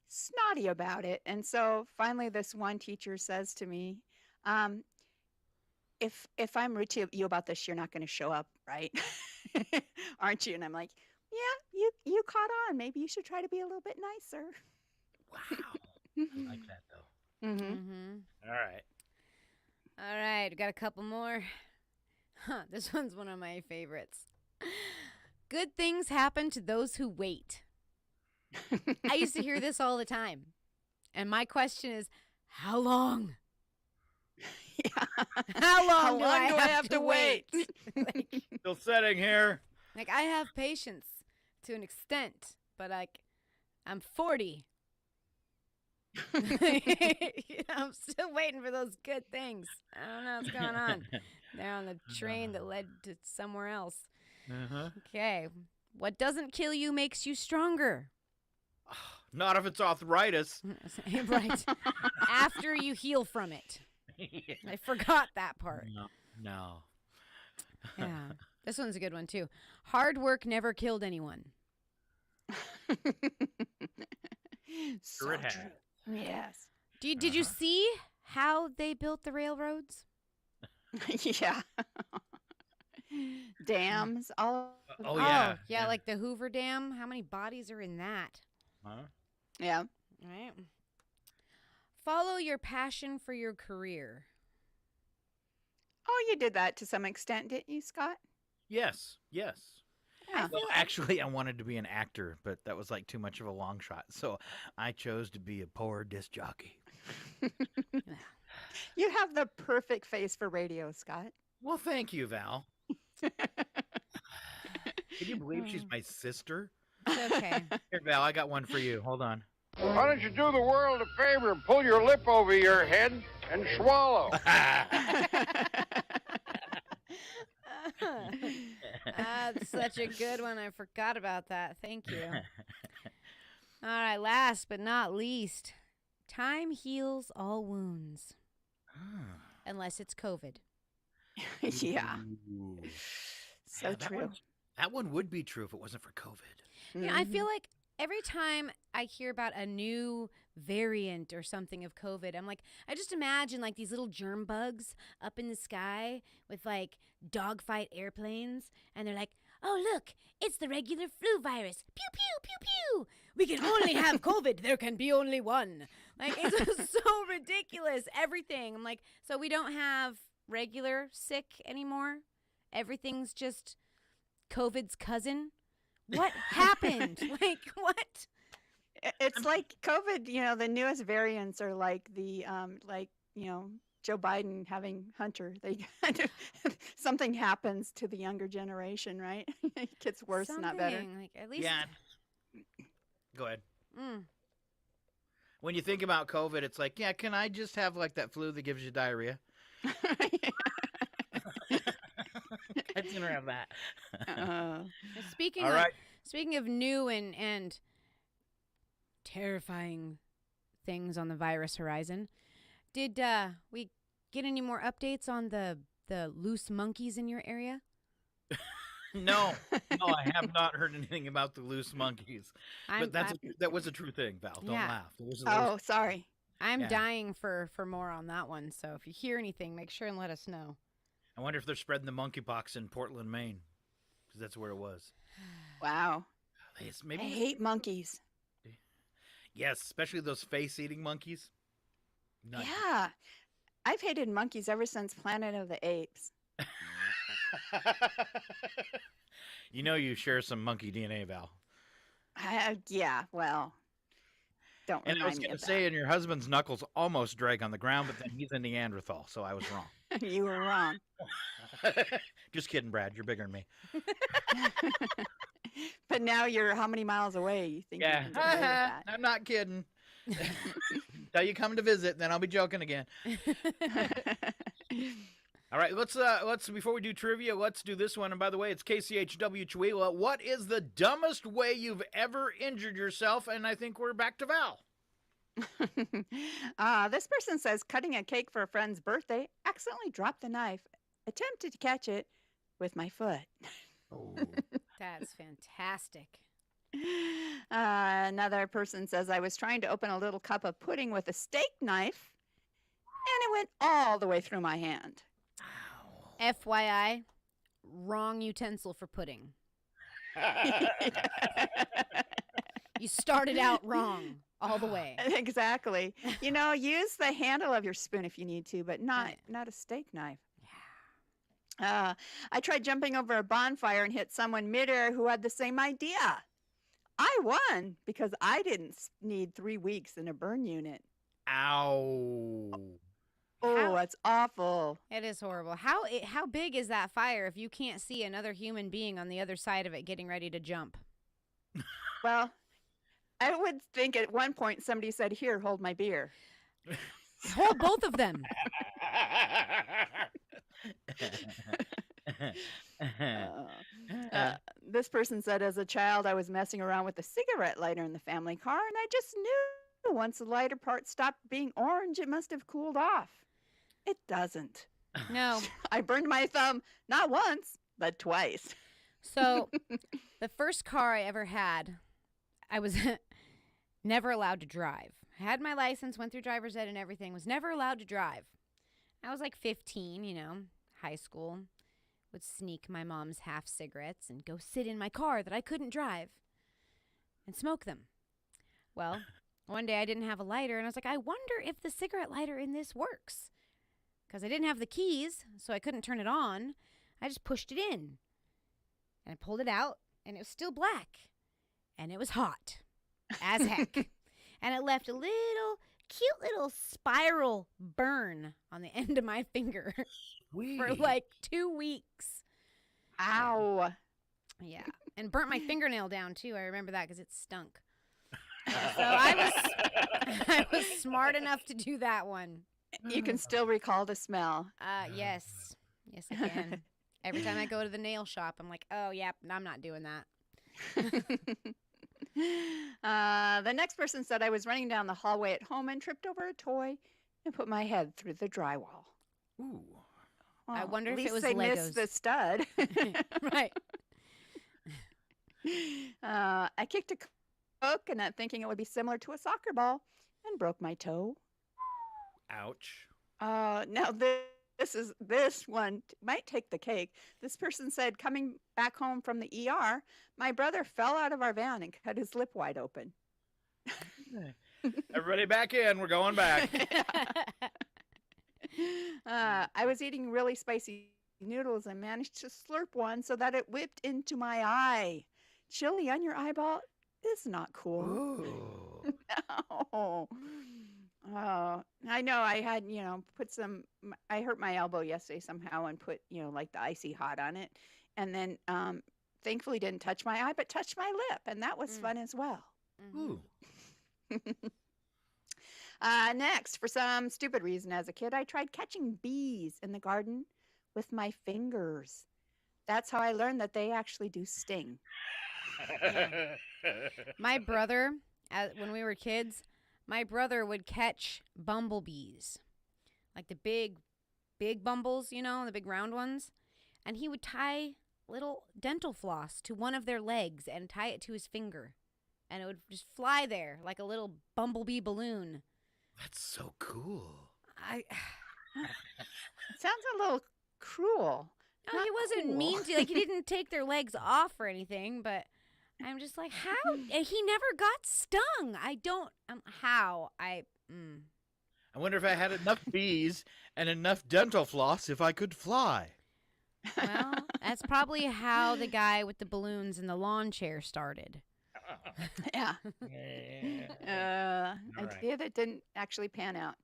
snotty about it. And so finally, this one teacher says to me, if I'm rude to you about this, you're not going to show up, right? Aren't you? And I'm like, yeah, you caught on. Maybe you should try to be a little bit nicer. Wow. I like that, though. All right. All right. We got a couple more. This one's one of my favorites. Good things happen to those who wait. I used to hear this all the time. And my question is, how long? Yeah. How long, do I have to wait? Like, Still sitting here. like, I have patience to an extent, but like, I'm 40. I'm still waiting for those good things. I don't know what's going on. They're on the train that led to somewhere else. Okay. What doesn't kill you makes you stronger. Not if it's arthritis. Right. After you heal from it. I forgot that part. No. Yeah. This one's a good one, too. Hard work never killed anyone. So Sure it has. true. Yes. Did you see how they built the railroads? Yeah. Dams. All. Oh, yeah. Yeah, like the Hoover Dam. How many bodies are in that? Yeah. Right. Follow your passion for your career. Oh, you did that to some extent, didn't you, Scott? Yes. Yeah. Well, actually, I wanted to be an actor, but that was like too much of a long shot. So I chose to be a poor disc jockey. You have the perfect face for radio, Scott. Well, thank you, Val. Can you believe she's my sister? It's okay. Here, Val, I got one for you. Hold on. Why don't you do the world a favor and pull your lip over your head and swallow? That's such a good one. I forgot about that. Thank you. All right, last but not least, time heals all wounds. Unless it's COVID. Yeah. Ooh. So Yeah, true. That one would be true if it wasn't for COVID. Yeah, I feel like every time I hear about a new variant or something of COVID, I'm like, I just imagine like these little germ bugs up in the sky with like dogfight airplanes, and they're like, oh, look, it's the regular flu virus. Pew, pew, pew, pew. We can only have COVID. There can be only one. Like, it's just so ridiculous. Everything. I'm like, so we don't have regular sick anymore? Everything's just COVID's cousin? What happened? Like, what? It's like COVID, the newest variants are like the, Joe Biden having Hunter. They kind of, something happens to the younger generation, right? It gets worse, not better. Something, like, at least. Yeah. Go ahead. Mm. When you think about COVID, it's like, yeah, can I just have like that flu that gives you diarrhea? I'd sooner have that. Speaking All of right. speaking of new and terrifying things on the virus horizon, did we get any more updates on the loose monkeys in your area? No, I have not heard anything about the loose monkeys. But that was a true thing, Val. Don't Yeah. laugh. It was Oh, sorry. I'm Yeah. dying for more on that one. So if you hear anything, make sure and let us know. I wonder if they're spreading the monkeypox in Portland, Maine, because that's where it was. Wow. Maybe I hate monkeys. Yes, especially those face-eating monkeys. Nut. Yeah. I've hated monkeys ever since Planet of the Apes. You know you share some monkey DNA, Val. Yeah, well, don't And I remind was me going of to say, and your husband's knuckles almost drag on the ground, but then he's a Neanderthal, so I was wrong. that. You were wrong. Just kidding, Brad. You're bigger than me. But now you're how many miles away? You think you Yeah. can get away with that? I'm not kidding. Till you come to visit, then I'll be joking again. All right, let's before we do trivia, let's do this one. And by the way, it's KCHW Chihuahua. What is the dumbest way you've ever injured yourself? And I think we're back to Val. This person says cutting a cake for a friend's birthday, accidentally dropped the knife, attempted to catch it with my foot. Oh. That's fantastic. Another person says I was trying to open a little cup of pudding with a steak knife, and it went all the way through my hand. FYI, wrong utensil for pudding. You started out wrong all the way. Exactly. Use the handle of your spoon if you need to, but not a steak knife. I tried jumping over a bonfire and hit someone midair who had the same idea. I won because I didn't need 3 weeks in a burn unit. Ow. Oh, that's awful. It is horrible. How big is that fire if you can't see another human being on the other side of it getting ready to jump? Well, I would think at one point somebody said, "Here, hold my beer." Hold both of them. This person said, as a child, I was messing around with a cigarette lighter in the family car, and I just knew once the lighter part stopped being orange, it must have cooled off. It doesn't. No. I burned my thumb not once, but twice. So the first car I ever had, I was never allowed to drive. I had my license, went through driver's ed and everything, was never allowed to drive. I was like 15, high school. Would sneak my mom's half cigarettes and go sit in my car that I couldn't drive and smoke them. Well, one day I didn't have a lighter, and I was like, I wonder if the cigarette lighter in this works. Because I didn't have the keys, so I couldn't turn it on. I just pushed it in. And I pulled it out, and it was still black. And it was hot as heck. And it left a cute little spiral burn on the end of my finger for like 2 weeks. Ow. Yeah. And burnt my fingernail down, too. I remember that because it stunk. So I was smart enough to do that one. You can still recall the smell. Yes. Yes, I can. Every time I go to the nail shop, I'm like, oh, yeah, I'm not doing that. The next person said I was running down the hallway at home and tripped over a toy and put my head through the drywall. Ooh. Well, I wonder at if it least was they Legos. missed the stud. Right. I kicked a Coke and not thinking it would be similar to a soccer ball and broke my toe. Ouch. Now this one might take the cake. This person said, coming back home from the ER, my brother fell out of our van and cut his lip wide open. Everybody back in. We're going back. I was eating really spicy noodles and managed to slurp one so that it whipped into my eye. Chili on your eyeball is not cool. Ooh. No. Oh, I know. I had, I hurt my elbow yesterday somehow and put, like the icy hot on it. And then thankfully didn't touch my eye, but touched my lip. And that was fun as well. Ooh. Next, for some stupid reason as a kid, I tried catching bees in the garden with my fingers. That's how I learned that they actually do sting. Yeah. My brother, when we were kids, my brother would catch bumblebees, like the big bumbles, the big round ones. And he would tie little dental floss to one of their legs and tie it to his finger. And it would just fly there like a little bumblebee balloon. That's so cool. It sounds a little cruel. No, he wasn't mean to. Like, he didn't take their legs off or anything, but I'm just like, how? And he never got stung. I don't. How? I wonder if I had enough bees and enough dental floss if I could fly. Well, that's probably how the guy with the balloons and the lawn chair started. Yeah. Idea that didn't actually pan out.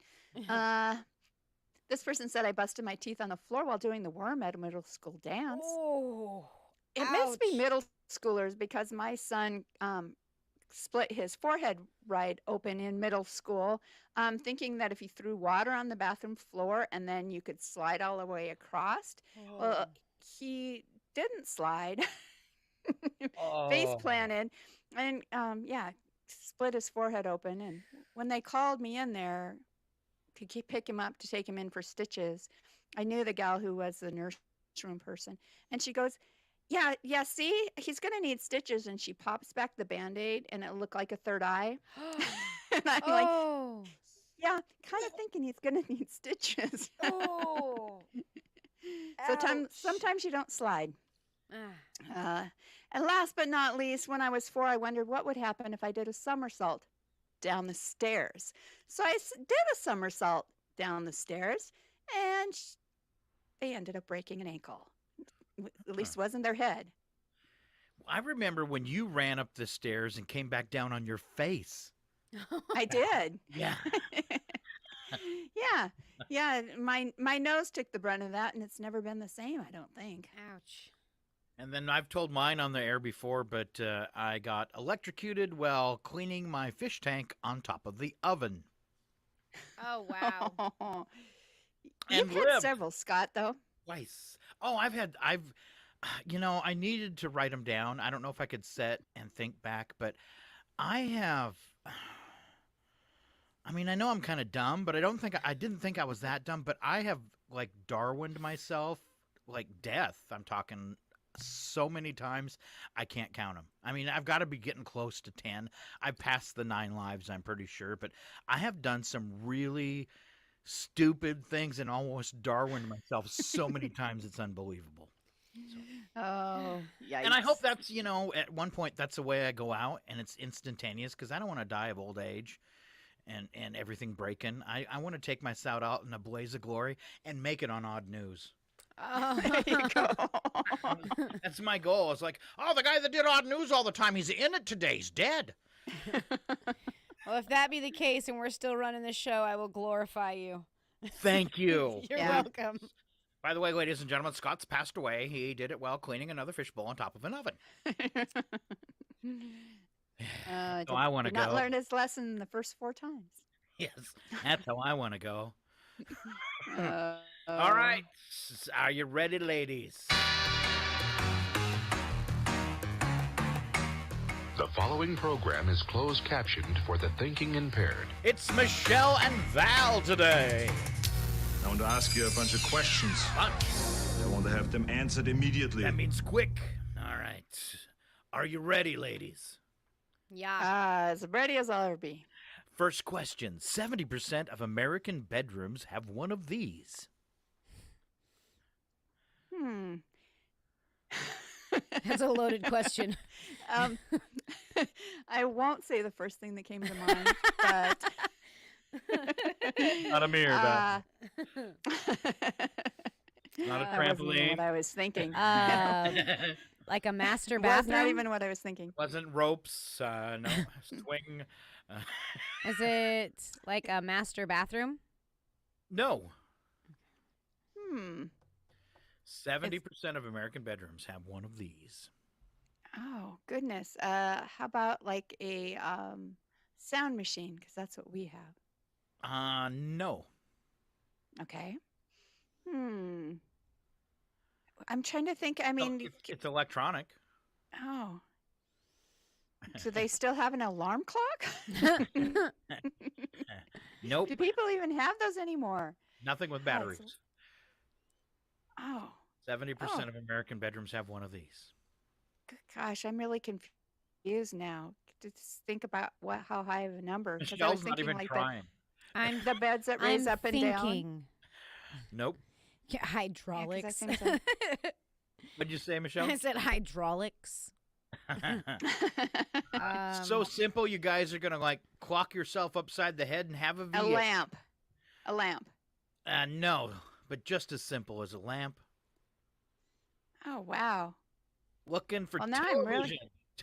This person said I busted my teeth on the floor while doing the worm at a middle school dance. Oh, it must be middle schoolers because my son split his forehead right open in middle school, thinking that if he threw water on the bathroom floor and then you could slide all the way across. Oh. Well, he didn't slide. Face planted and split his forehead open. And when they called me in there to pick him up to take him in for stitches, I knew the gal who was the nurseroom person, and she goes, yeah, see, he's gonna need stitches. And she pops back the Band-Aid and it looked like a third eye. And I'm like, yeah, kind of thinking he's gonna need stitches. So sometimes you don't slide. And last but not least, when I was 4, I wondered what would happen if I did a somersault down the stairs. So I did a somersault down the stairs, and they ended up breaking an ankle. At least it wasn't their head. I remember when you ran up the stairs and came back down on your face. I did. Yeah. Yeah. My nose took the brunt of that, and it's never been the same, I don't think. Ouch. And then I've told mine on the air before, but I got electrocuted while cleaning my fish tank on top of the oven. Oh, wow. You've had several, Scott, though. Twice. Oh, I needed to write them down. I don't know if I could sit and think back, but I have, I know I'm kind of dumb, but I didn't think I was that dumb, but I have, like, Darwined myself, like death. I'm talking so many times, I can't count them. I've got to be getting close to 10. I've passed the 9 lives, I'm pretty sure, but I have done some really stupid things and almost Darwined myself so many times, it's unbelievable. So. Oh, yikes. And I hope that's, at one point that's the way I go out and it's instantaneous, because I don't want to die of old age and everything breaking. I want to take myself out in a blaze of glory and make it on Odd News. Oh, there you go. That's my goal. It's like, the guy that did Odd News all the time, he's in it today. He's dead. Well, if that be the case and we're still running the show, I will glorify you. Thank you. You're welcome. By the way, ladies and gentlemen, Scott's passed away. He did it while cleaning another fishbowl on top of an oven. So I want to go. Not learn his lesson the first 4 times. Yes, that's how I want to go. All right. Are you ready, ladies? The following program is closed captioned for the thinking impaired. It's Michelle and Val today. I want to ask you a bunch of questions. I want to have them answered immediately. That means quick. All right. Are you ready, ladies? Yeah. As ready as I'll ever be. First question. 70% of American bedrooms have one of these. That's a loaded question. I won't say the first thing that came to mind, but... Not a mirror, Not a trampoline. What I was thinking. Like a master It bathroom? was not even what I was thinking. Wasn't ropes, no, swing. Is it like a master bathroom? No. 70% 70% of American bedrooms have one of these. Oh, goodness. How about like a sound machine? Because that's what we have. No. Okay. Hmm. I'm trying to think. I No, mean, it's electronic. oh, do they still have an alarm clock? Nope. Do people even have those anymore? Nothing with God, batteries. Oh, 70% of American bedrooms have one of these. gosh, I'm really confused now. Just think about how high of a number. Because I was Michelle's not thinking even like trying. the beds that raise I'm up and thinking. down. Nope. Yeah, Yeah, 'cause I hydraulics. think so. What'd you say, Michelle? I said hydraulics. So simple, you guys are going to like clock yourself upside the head and have a A vehicle. lamp. A lamp. No, but just as simple as a lamp. Oh, wow. Looking for Well, now I'm television. really-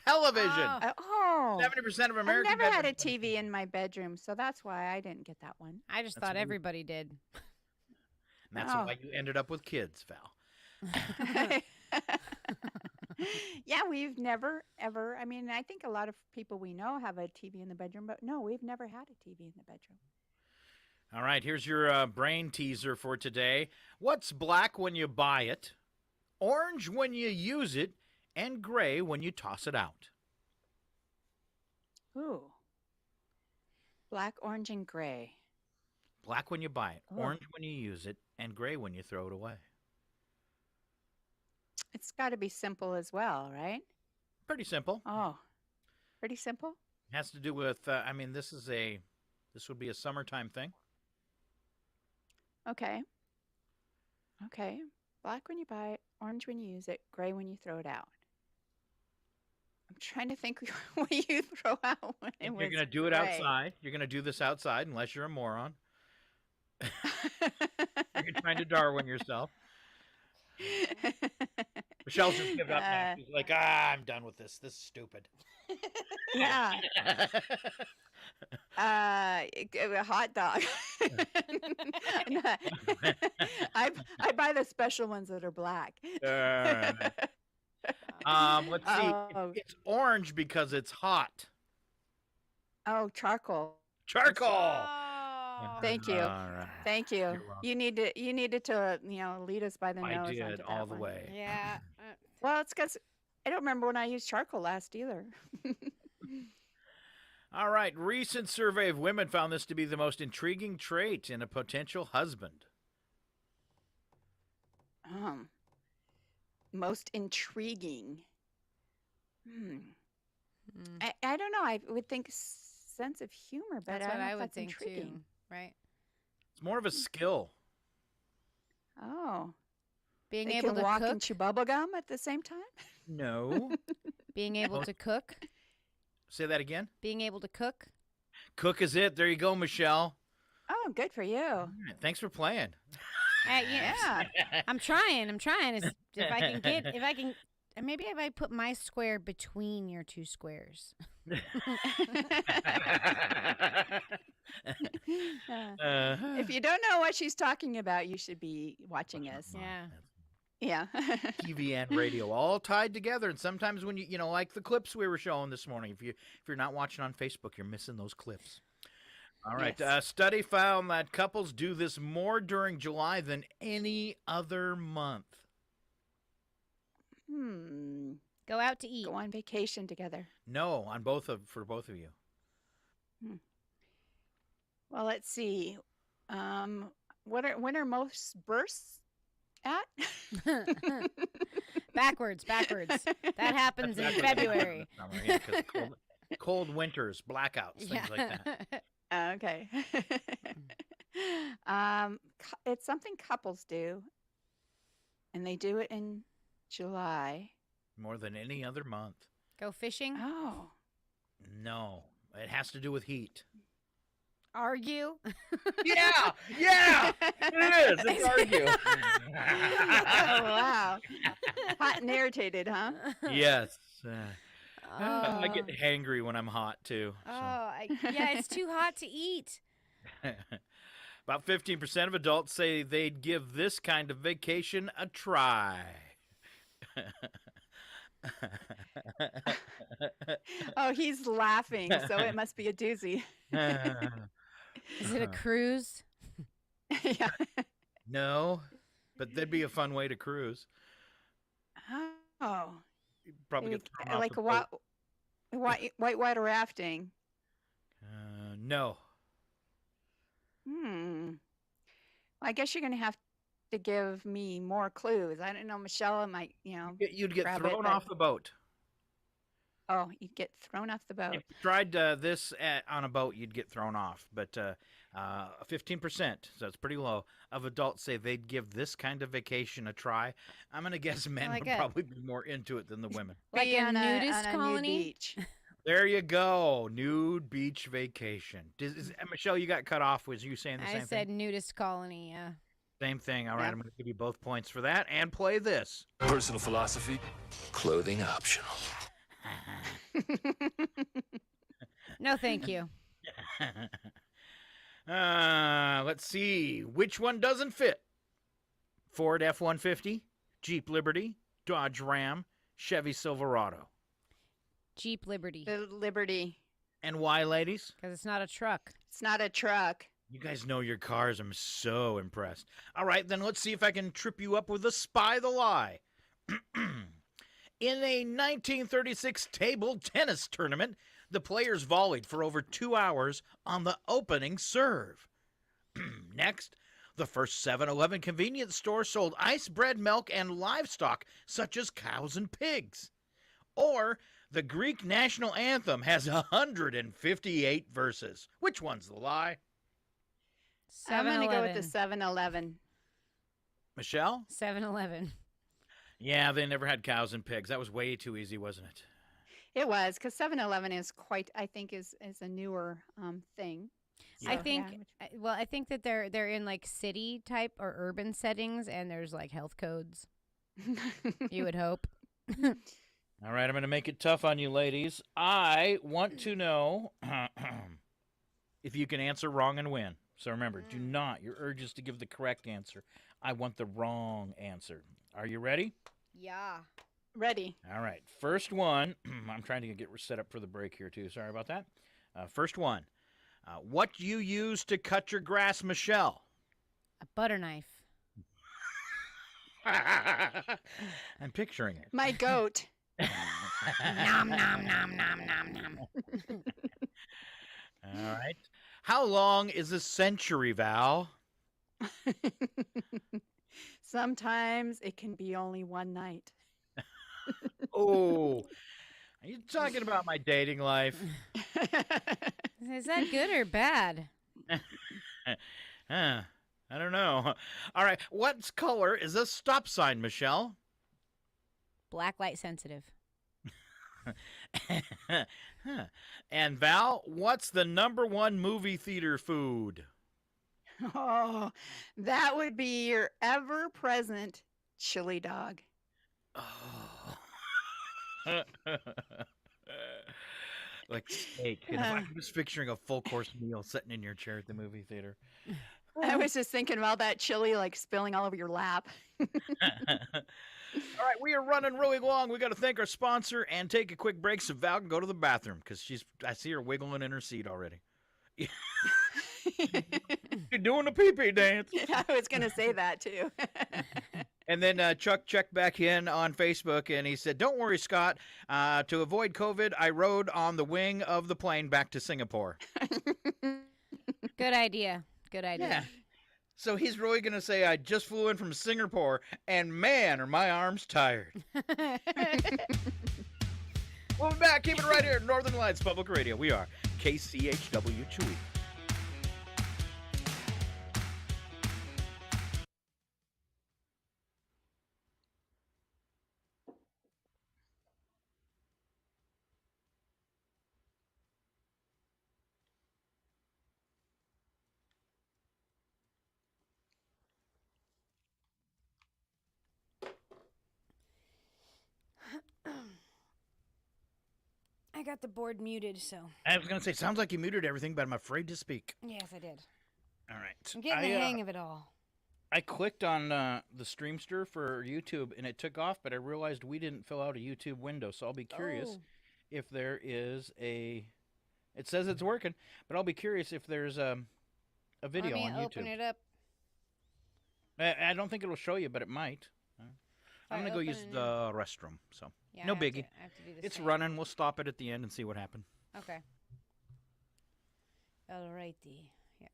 Television. Oh. 70% of I've American never had a bedrooms- TV in my bedroom, so that's why I didn't get that one. I just That's thought weird. everybody did. And that's Oh. why you ended up with kids, Val. Yeah, we've never, ever. I mean, I think a lot of people we know have a TV in the bedroom, but no, we've never had a TV in the bedroom. All right, here's your brain teaser for today. What's black when you buy it, orange when you use it, and gray when you toss it out? Ooh. Black, orange, and gray. Black when you buy it, Oh. orange when you use it, and gray when you throw it away. It's got to be simple as well, right? Pretty simple. Oh, pretty simple. Has to do with, this would be a summertime thing. Okay. Okay. Black when you buy it, orange when you use it, gray when you throw it out. I'm trying to think what you throw out when it was You're going to do it gray. outside. You're going to do this outside unless you're a moron. You're trying to Darwin yourself. Michelle's just giving up now. She's like, I'm done with this. This is stupid. Yeah. A hot dog. I buy the special ones that are black. Let's see. Oh. It's orange because it's hot. Oh, charcoal. Charcoal. Oh. Thank you. All right. Thank you. You're welcome. You needed to lead us by the I nose. did onto all that the one. way. Yeah. Well, it's because I don't remember when I used charcoal last either. All right. Recent survey of women found this to be the most intriguing trait in a potential husband. Most intriguing. Mm. I don't know. I would think sense of humor, but That's I what don't know I if would that's think intriguing. too. Right. It's more of a skill. Oh, Being they able can to walk cook. and chew bubble gum at the same time. No. Being able to cook. Say that again. Being able to cook. Cook is it. There you go, Michelle. Oh, good for you. All right, thanks for playing. Yeah. I'm trying. If I can, maybe if I put my square between your two squares. If you don't know what she's talking about, you should be watching us. Yeah. Yeah. TV and radio all tied together, and sometimes when you like the clips we were showing this morning, if you're not watching on Facebook, you're missing those clips. All right. Yes. Study found that couples do this more during July than any other month. Go out to eat. Go on vacation together. No, for both of you. Well, let's see. When are most bursts at? Backwards. That happens in February. Summer, yeah, 'cause cold winters, blackouts, things like that. Okay. It's something couples do, and they do it in July. More than any other month. Go fishing. Oh. No, it has to do with heat. Argue. Yeah, it is. It's argue. Oh, wow. Hot and irritated, huh? Yes. I get hangry when I'm hot too. So. It's too hot to eat. About 15% of adults say they'd give this kind of vacation a try. Oh, he's laughing, so it must be a doozy. Is it a cruise? Yeah. No, but that'd be a fun way to cruise. Oh, You'd probably get thrown off like the a boat. whitewater rafting. No. I guess you're gonna have to give me more clues. I don't know, Michelle. Might You'd get grab thrown it, off the boat. Oh, you'd get thrown off the boat. If you tried this on a boat, you'd get thrown off. But 15%, so it's pretty low, of adults say they'd give this kind of vacation a try. I'm going to guess men Like would probably be more into it than the women. Like Be a on nudist on a colony? nude beach. There you go. Nude beach vacation. Michelle, you got cut off. Was you saying the same I said thing? nudist colony, yeah. Same thing. All right, Yeah. I'm going to give you both points for that and play this. Personal philosophy, clothing optional. No, thank you. Let's see. Which one doesn't fit? Ford F-150, Jeep Liberty, Dodge Ram, Chevy Silverado. Jeep Liberty. The Liberty. And why, ladies? Because it's not a truck. It's not a truck. You guys know your cars. I'm so impressed. All right, then let's see if I can trip you up with a Spy the Lie. In a 1936 table tennis tournament, the players volleyed for over 2 hours on the opening serve. Next, the first 7-Eleven convenience store sold ice, bread, milk, and livestock, such as cows and pigs. Or, the Greek national anthem has 158 verses. Which one's the lie? I'm going to go with 7-Eleven. the 7-Eleven. Michelle? 7-Eleven. Yeah, they never had cows and pigs. That was way too easy, wasn't it? It was, because 7-Eleven is quite, I think, is a newer thing. I So, think, yeah. well, I think that they're in like city type or urban settings, and there's like health codes. You would hope. All right, I'm going to make it tough on you, ladies. I want to know if you can answer wrong and win. So remember, do not, your urge is to give the correct answer. I want the wrong answer. Are you ready? Yeah. Ready. All right, first one. I'm trying to get set up for the break here, too. Sorry about that. First one. What do you use to cut your grass, Michelle? A butter knife. I'm picturing it. My goat. Nom, nom, nom, nom, nom, nom. All right. How long is a century, Val? Sometimes it can be only one night. Oh, are you talking about my dating life? Is that good or bad? I don't know. All right. What color is a stop sign, Michelle? Black light sensitive. And Val, what's the #1 movie theater food? Oh, that would be your ever-present chili dog. Oh. Like steak. And if I'm just picturing a full course meal sitting in your chair at the movie theater. I was just thinking about that chili like spilling all over your lap. All right, we are running really long. We got to thank our sponsor and take a quick break so Val can go to the bathroom because I see her wiggling in her seat already. You're doing a pee-pee dance. I was going to say that too. And then Chuck checked back in on Facebook, and he said, "Don't worry, Scott. To avoid COVID, I rode on the wing of the plane back to Singapore." Good idea. Good idea. Yeah. So he's really going to say, "I just flew in from Singapore, and man, are my arms tired." We'll be back. Keep it right here at Northern Lights Public Radio. We are KCHW Chewy. I got the board muted, so. I was going to say, sounds like you muted everything, but I'm afraid to speak. Yes, I did. All right. I'm getting the hang of it all. I clicked on the Streamster for YouTube and it took off, but I realized we didn't fill out a YouTube window, so I'll be curious if there is a. It says it's working, but I'll be curious if there's a video on YouTube. Let me open it up. I don't think it'll show you, but it might. I'm gonna go use the restroom, so yeah, no biggie. I have to do the it's same. running. We'll stop it at the end and see what happened. Okay. Alrighty. Yeah.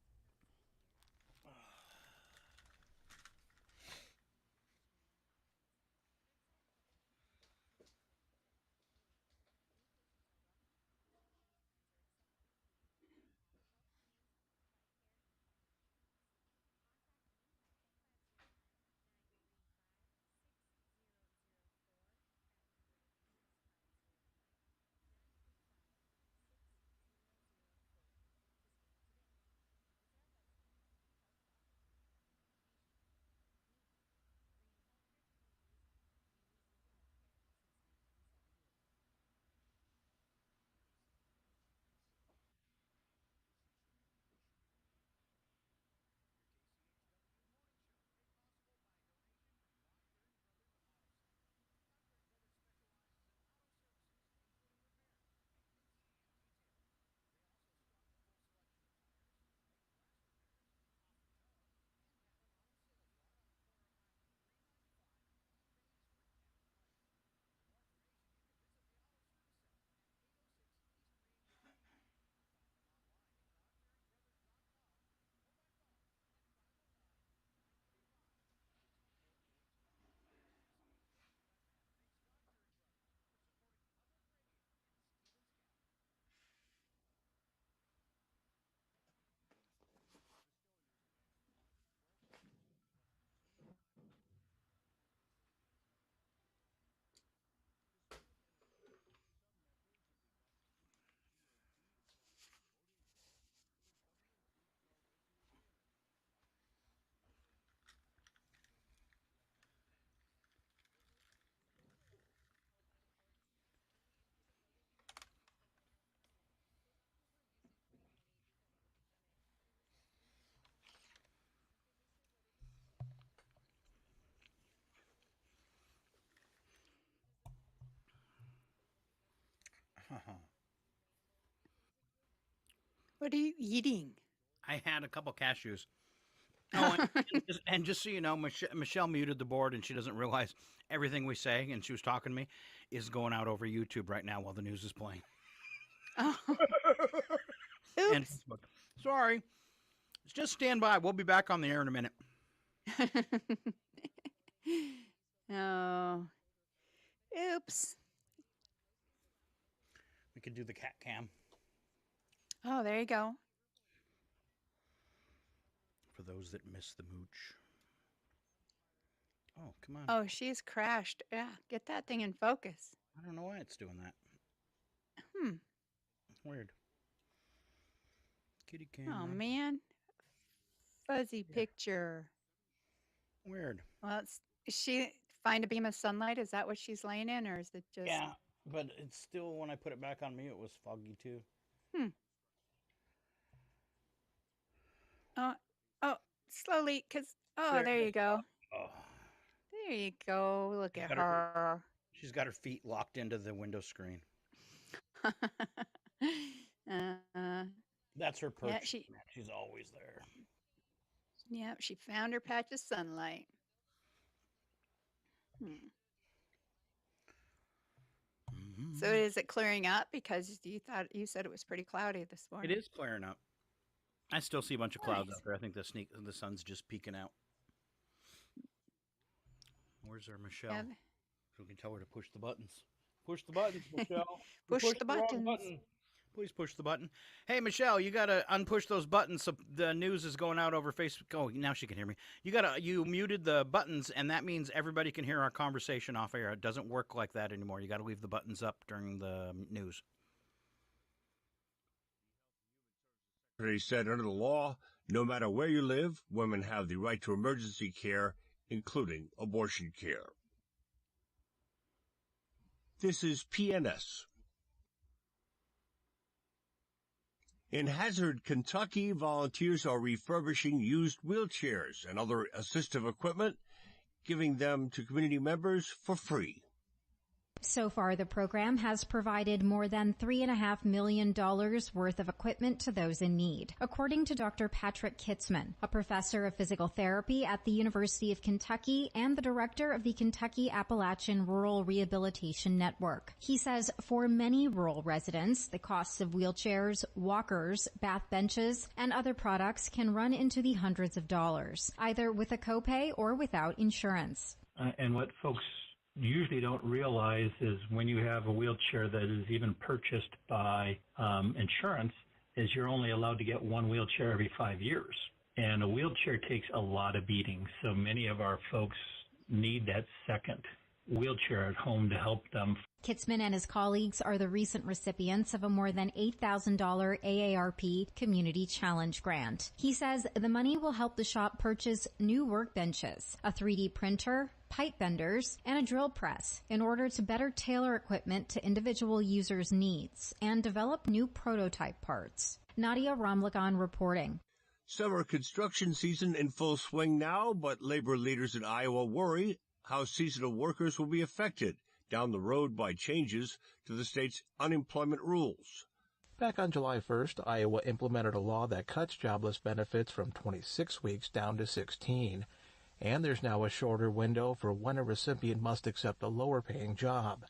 What are you eating? I had a couple cashews. Oh, and just so you know, Michelle muted the board, and she doesn't realize everything we say, and she was talking to me, is going out over YouTube right now while the news is playing. Oh. And sorry. Just stand by. We'll be back on the air in a minute. Oh. Oops. We could do the cat cam. Oh, there you go. For those that miss the mooch. Oh, come on. Oh, she's crashed. Yeah, get that thing in focus. I don't know why it's doing that. Weird. Kitty camera. Oh, man. Fuzzy picture. Weird. Well, is she find a beam of sunlight? Is that what she's laying in, or is it just... Yeah, but it's still, when I put it back on me, it was foggy, too. Oh, slowly, because... Oh, there you go. Oh. There you go. Look at her. She's got her feet locked into the window screen. That's her perch. Yeah, she's always there. Yeah, she found her patch of sunlight. So is it clearing up? Because you said it was pretty cloudy this morning. It is clearing up. I still see a bunch of clouds out there. I think the sun's just peeking out. Where's our Michelle? Yeah. So we can tell her to push the buttons. Push the buttons, Michelle. Push the buttons. Button. Please push the button. Hey, Michelle, you gotta unpush those buttons so the news is going out over Facebook. Oh, now she can hear me. You muted the buttons, and that means everybody can hear our conversation off air. It doesn't work like that anymore. You got to leave the buttons up during the news. He said under the law, no matter where you live, women have the right to emergency care, including abortion care. This is PNS. In Hazard, Kentucky, volunteers are refurbishing used wheelchairs and other assistive equipment, giving them to community members for free. So far, the program has provided more than $3.5 million worth of equipment to those in need, according to Dr. Patrick Kitzman, a professor of physical therapy at the University of Kentucky and the director of the Kentucky Appalachian Rural Rehabilitation Network. He says for many rural residents, the costs of wheelchairs, walkers, bath benches, and other products can run into the hundreds of dollars, either with a copay or without insurance. And what folks usually don't realize is when you have a wheelchair that is even purchased by insurance, is you're only allowed to get one wheelchair every 5 years. And a wheelchair takes a lot of beating. So many of our folks need that second wheelchair at home to help them. Kitzman and his colleagues are the recent recipients of a more than $8,000 AARP Community Challenge grant. He says the money will help the shop purchase new workbenches, a 3D printer, pipe benders, and a drill press in order to better tailor equipment to individual users' needs and develop new prototype parts. Nadia Ramlagan reporting. Summer construction season in full swing now, but labor leaders in Iowa worry how seasonal workers will be affected down the road by changes to the state's unemployment rules. Back on July 1st, Iowa implemented a law that cuts jobless benefits from 26 weeks down to 16. And there's now a shorter window for when a recipient must accept a lower-paying job.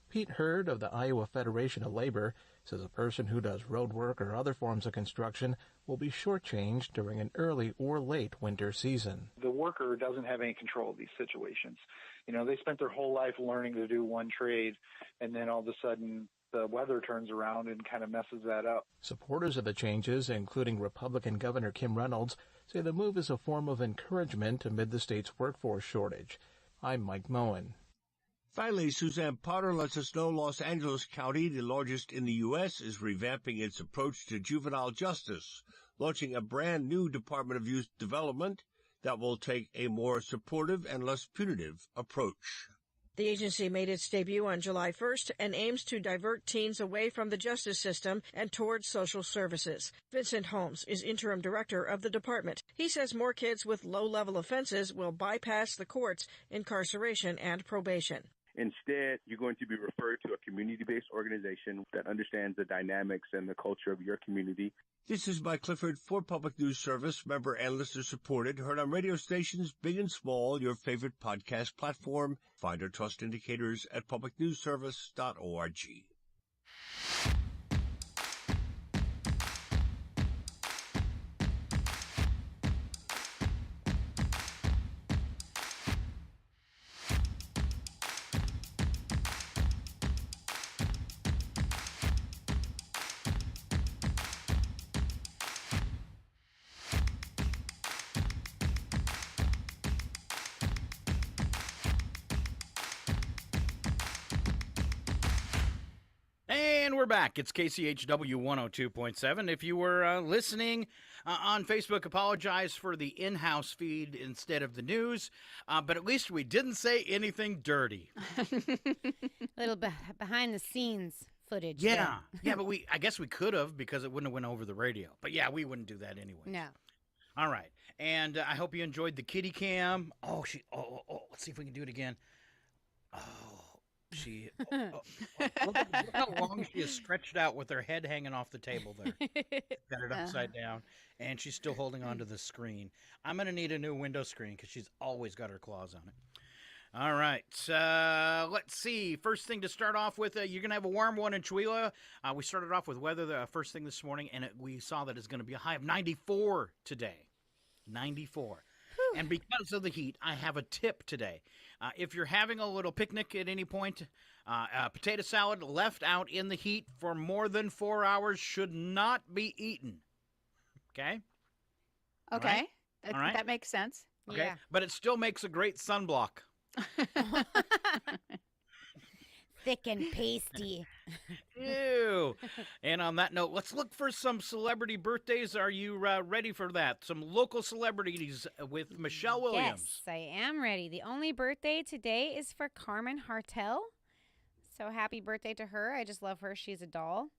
Pete Hurd of the Iowa Federation of Labor says a person who does road work or other forms of construction will be shortchanged during an early or late winter season. The worker doesn't have any control of these situations. You know, they spent their whole life learning to do one trade, and then all of a sudden the weather turns around and kind of messes that up. Supporters of the changes, including Republican Governor Kim Reynolds, say the move is a form of encouragement amid the state's workforce shortage. I'm Mike Moen. Finally, Suzanne Potter lets us know Los Angeles County, the largest in the U.S., is revamping its approach to juvenile justice, launching a brand new Department of Youth Development that will take a more supportive and less punitive approach. The agency made its debut on July 1st and aims to divert teens away from the justice system and towards social services. Vincent Holmes is interim director of the department. He says more kids with low-level offenses will bypass the courts, incarceration, and probation. Instead, you're going to be referred to a community-based organization that understands the dynamics and the culture of your community. This is Mike Clifford for Public News Service, member and listener supported, heard on radio stations big and small, your favorite podcast platform. Find our trust indicators at publicnewsservice.org. And we're back. It's KCHW 102.7. If you were listening on Facebook, apologize for the in-house feed instead of the news. But at least we didn't say anything dirty. Little behind-the-scenes footage. Yeah. Yeah, but I guess we could have because it wouldn't have went over the radio. But yeah, we wouldn't do that anyway. No. All right. And I hope you enjoyed the kitty cam. Oh, let's see if we can do it again. Look how long she is stretched out with her head hanging off the table there. Got it upside down, and she's still holding onto the screen. I'm going to need a new window screen because she's always got her claws on it. All right, let's see. First thing to start off with, you're going to have a warm one in Chihuahua. We started off with weather the first thing this morning, and we saw that it's going to be a high of 94 today. 94. And because of the heat, I have a tip today. If you're having a little picnic at any point, potato salad left out in the heat for more than 4 hours should not be eaten. Okay? Okay. All right? That makes sense. Okay. Yeah. But it still makes a great sunblock. Thick and pasty. Ew. And on that note, let's look for some celebrity birthdays. Are you ready for that? Some local celebrities with Michelle Williams. Yes, I am ready. The only birthday today is for Carmen Hartel. So happy birthday to her. I just love her. She's a doll.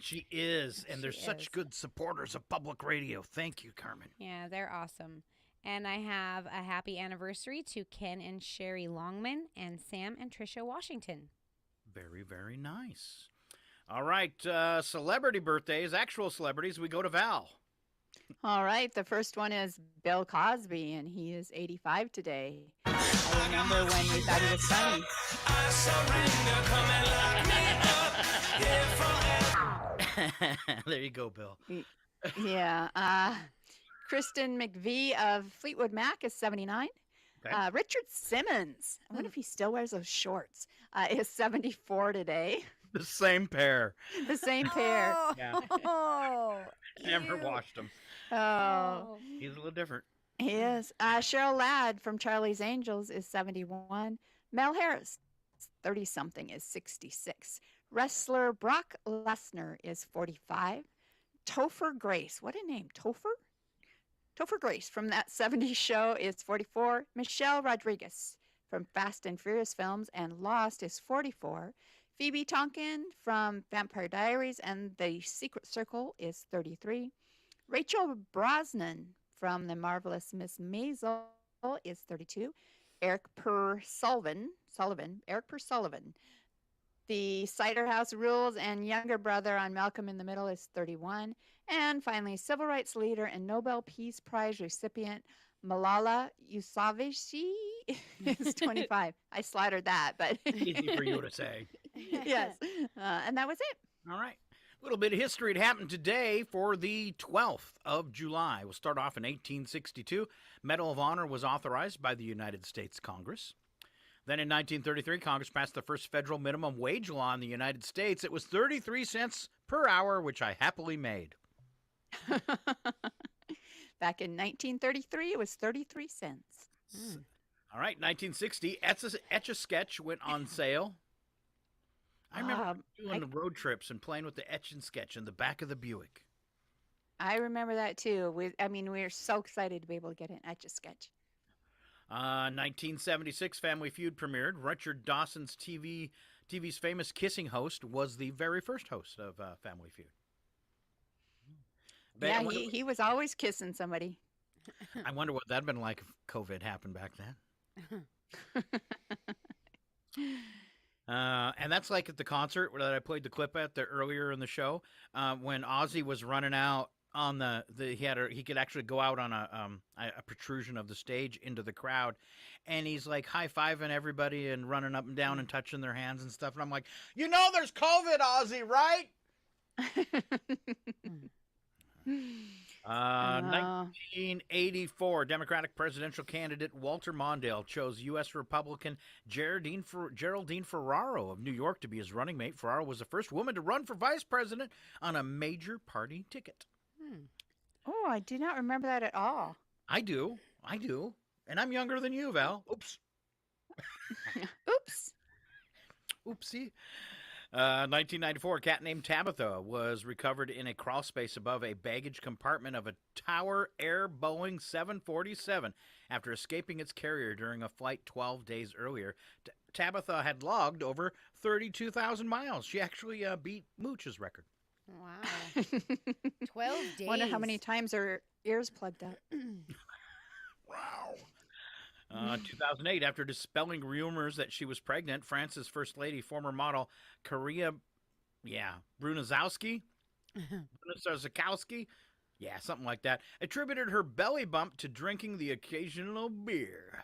She is, and they're such good supporters of public radio. Thank you, Carmen. Yeah, they're awesome. And I have a happy anniversary to Ken and Sherry Longman and Sam and Tricia Washington. Very, very nice. All right, celebrity birthdays, actual celebrities. We go to Val. All right, the first one is Bill Cosby, and he is 85 today. I remember when we thought he was funny. There you go, Bill. Yeah. Kristen McVie of Fleetwood Mac is 79. Okay. Richard Simmons, I wonder if he still wears those shorts, is 74 today. The same pair. The same pair. Yeah. Oh, Never washed them. Oh. He's a little different. He is. Cheryl Ladd from Charlie's Angels is 71. Mel Harris, 30-something, is 66. Wrestler Brock Lesnar is 45. Topher Grace, what a name, Topher? Topher Grace from That 70s Show is 44. Michelle Rodriguez from Fast and Furious films and Lost is 44. Phoebe Tonkin from Vampire Diaries and The Secret Circle is 33. Rachel Brosnan from The Marvelous Miss Maisel is 32. Eric Sullivan, The Cider House Rules and younger brother on Malcolm in the Middle is 31. And finally, civil rights leader and Nobel Peace Prize recipient Malala Yousafzai is 25. I slaughtered that, but easy for you to say. Yes, and that was it. All right. A little bit of history had happened today for the 12th of July. We'll start off in 1862. Medal of Honor was authorized by the United States Congress. Then in 1933, Congress passed the first federal minimum wage law in the United States. It was 33 cents per hour, which I happily made. Back in 1933, it was 33 cents. All right, 1960, Etch-a-Sketch went on sale. I remember doing the road trips and playing with the Etch-a-Sketch in the back of the Buick. I remember that too. We were so excited to be able to get an Etch-a-Sketch. 1976, Family Feud premiered. Richard Dawson's TV's famous kissing host was the very first host of Family Feud. Yeah, he was always kissing somebody. I wonder what that'd been like if COVID happened back then. And that's like at the concert that I played the clip at earlier in the show, when Ozzy was running out on he could actually go out on a protrusion of the stage into the crowd, and he's like high-fiving everybody and running up and down and touching their hands and stuff, and I'm like, there's COVID, Ozzy, right? 1984, Democratic presidential candidate Walter Mondale chose U.S. Republican Geraldine Ferraro of New York to be his running mate. Ferraro was the first woman to run for vice president on a major party ticket. Oh, I do not remember that at all. I do. And I'm younger than you, Val. Oops. Oops. Oopsie. 1994, a cat named Tabitha was recovered in a crawl space above a baggage compartment of a Tower Air Boeing 747 after escaping its carrier during a flight 12 days earlier. Tabitha had logged over 32,000 miles. She actually beat Mooch's record. Wow. 12 days. Wonder how many times her ears plugged up. Wow. 2008, after dispelling rumors that she was pregnant, France's First Lady, former model Brunozowski, something like that, attributed her belly bump to drinking the occasional beer.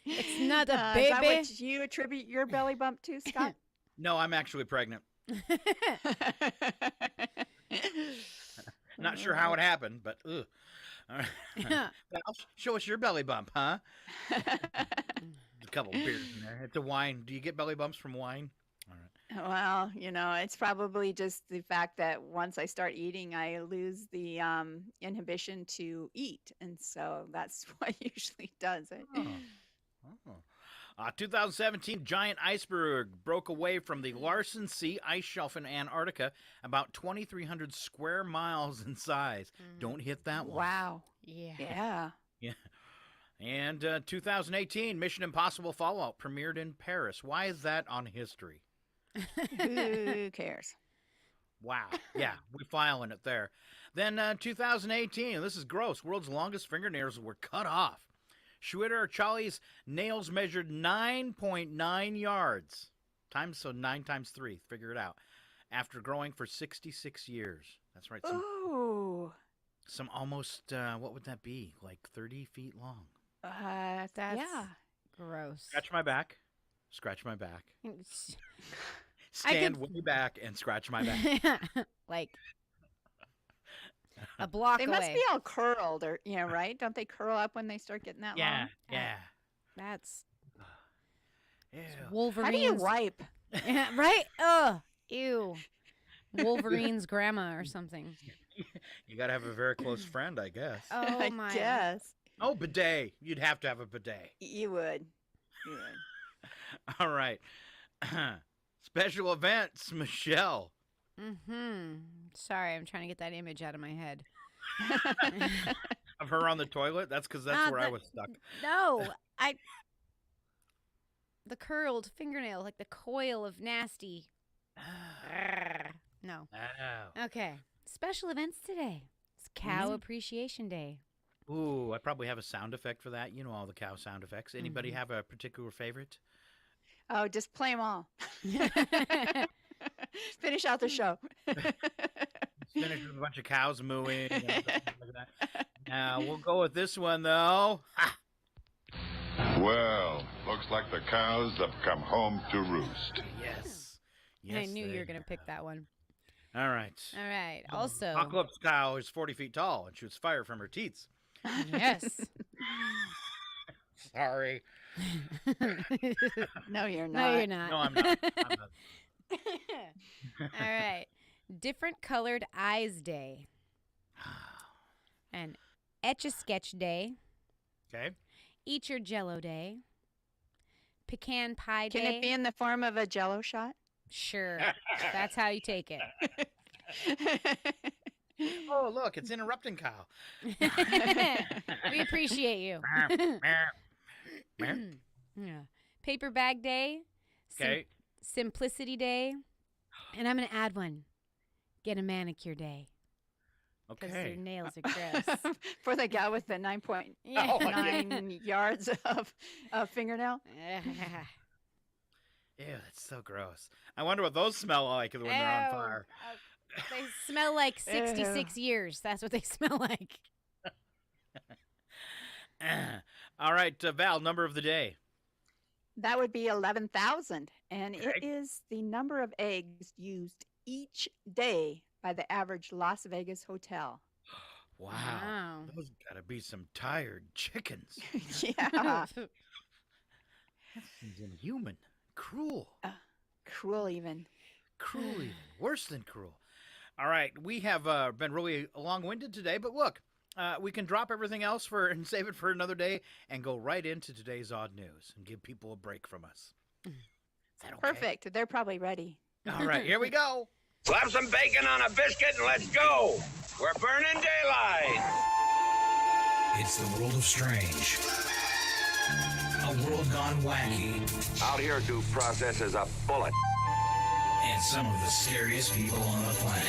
It's not a baby. Is that what you attribute your belly bump to, Scott? No, I'm actually pregnant. Not sure how it happened, but ugh. All right. Well, show us your belly bump, huh? A couple of beers in there. It's a wine. Do you get belly bumps from wine? All right. Well, it's probably just the fact that once I start eating, I lose the inhibition to eat. And so that's what usually does it. 2017, giant iceberg broke away from the Larsen Sea ice shelf in Antarctica, about 2,300 square miles in size. Don't hit that one. Wow. Yeah. And 2018, Mission Impossible Fallout premiered in Paris. Why is that on history? Who cares? Wow. Yeah, we're filing it there. Then 2018, this is gross. World's longest fingernails were cut off. Schwitter Charlie's nails measured 9.9 yards. So 9 times 3. Figure it out. After growing for 66 years. That's right. Some almost, what would that be? Like 30 feet long. That's gross. Scratch my back. Scratch my back. Stand way back and scratch my back. Like a block They away. must be all curled, or right? Don't they curl up when they start getting that long? Yeah. That's Ew. Wolverine's. How do you wipe? Yeah, right? Ugh. Ew. Wolverine's grandma or something. You got to have a very close friend, I guess. Oh, my. Yes. Oh, bidet. You'd have to have a bidet. You would. All right. Special events, Michelle. Sorry, I'm trying to get that image out of my head. Of her on the toilet? That's because that's where I was stuck. No, the curled fingernail, like the coil of nasty. No. Oh. Okay. Special events today. It's Cow Appreciation Day. Ooh, I probably have a sound effect for that. You know all the cow sound effects. Anybody have a particular favorite? Oh, just play them all. Finish out the show. Finish with a bunch of cows mooing. Like that. Now, we'll go with this one, though. Ha! Well, looks like the cows have come home to roost. Yes. I knew you were going to pick that one. All right. All right. Also, Apocalypse cow is 40 feet tall and shoots fire from her teats. Yes. Sorry. No, you're not. No, you're not. No, I'm not. All right. Different Colored Eyes Day. And Etch-a-Sketch Day. Okay. Eat Your Jello Day. Pecan Pie Day. Can it be in the form of a Jello shot? Sure. That's how you take it. Oh, look, it's interrupting cow. We appreciate you. Yeah. Paper Bag Day. Okay. Simplicity Day. And I'm going to add one. Get a Manicure Day. Okay. Because your nails are gross. For the guy with the 9.9 yards of fingernail? Ew, that's so gross. I wonder what those smell like when they're on fire. They smell like 66 years. That's what they smell like. All right, Val, number of the day. That would be 11,000. And it is the number of eggs used each day by the average Las Vegas hotel. Wow. Those gotta be some tired chickens. Yeah. That seems inhuman. Cruel. Cruel even. Cruel even. Worse than cruel. All right. We have been really long-winded today, but look, we can drop everything else and save it for another day and go right into today's odd news and give people a break from us. Is that okay? Perfect. They're probably ready. All right. Here we go. Slap some bacon on a biscuit and let's go. We're burning daylight. It's the world of strange. A world gone wacky. Out here, due process is a bullet. And some of the scariest people on the planet.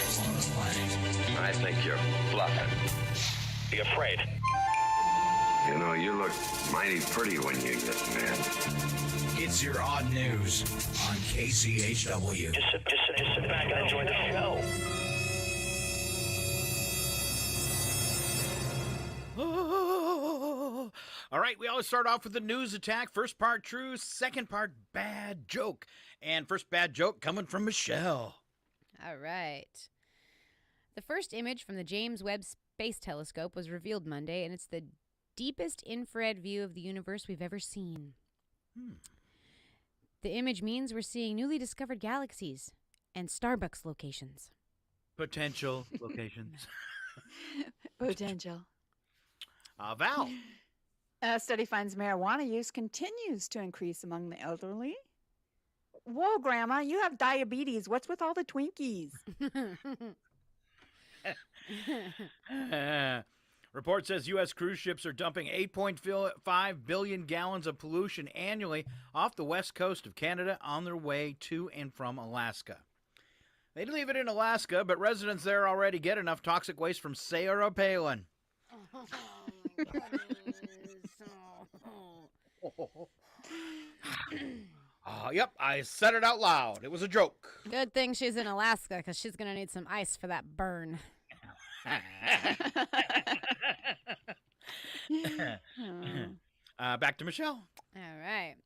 I think you're bluffing. Be afraid. You know, you look mighty pretty when you get mad. It's your odd news on KCHW. Just sit back and enjoy the show. All right, we always start off with the news attack. First part true, second part bad joke. And first bad joke coming from Michelle. All right. The first image from the James Webb Space Telescope was revealed Monday, and it's the deepest infrared view of the universe we've ever seen. The image means we're seeing newly discovered galaxies and Starbucks locations. Potential locations. Potential. Val. A study finds marijuana use continues to increase among the elderly. Whoa, Grandma, you have diabetes. What's with all the Twinkies? Report says U.S. cruise ships are dumping 8.5 billion gallons of pollution annually off the west coast of Canada on their way to and from Alaska. They'd leave it in Alaska, but residents there already get enough toxic waste from Sarah Palin. Oh, my goodness. Yep, I said it out loud. It was a joke. Good thing she's in Alaska, because she's going to need some ice for that burn. Back to Michelle. All right.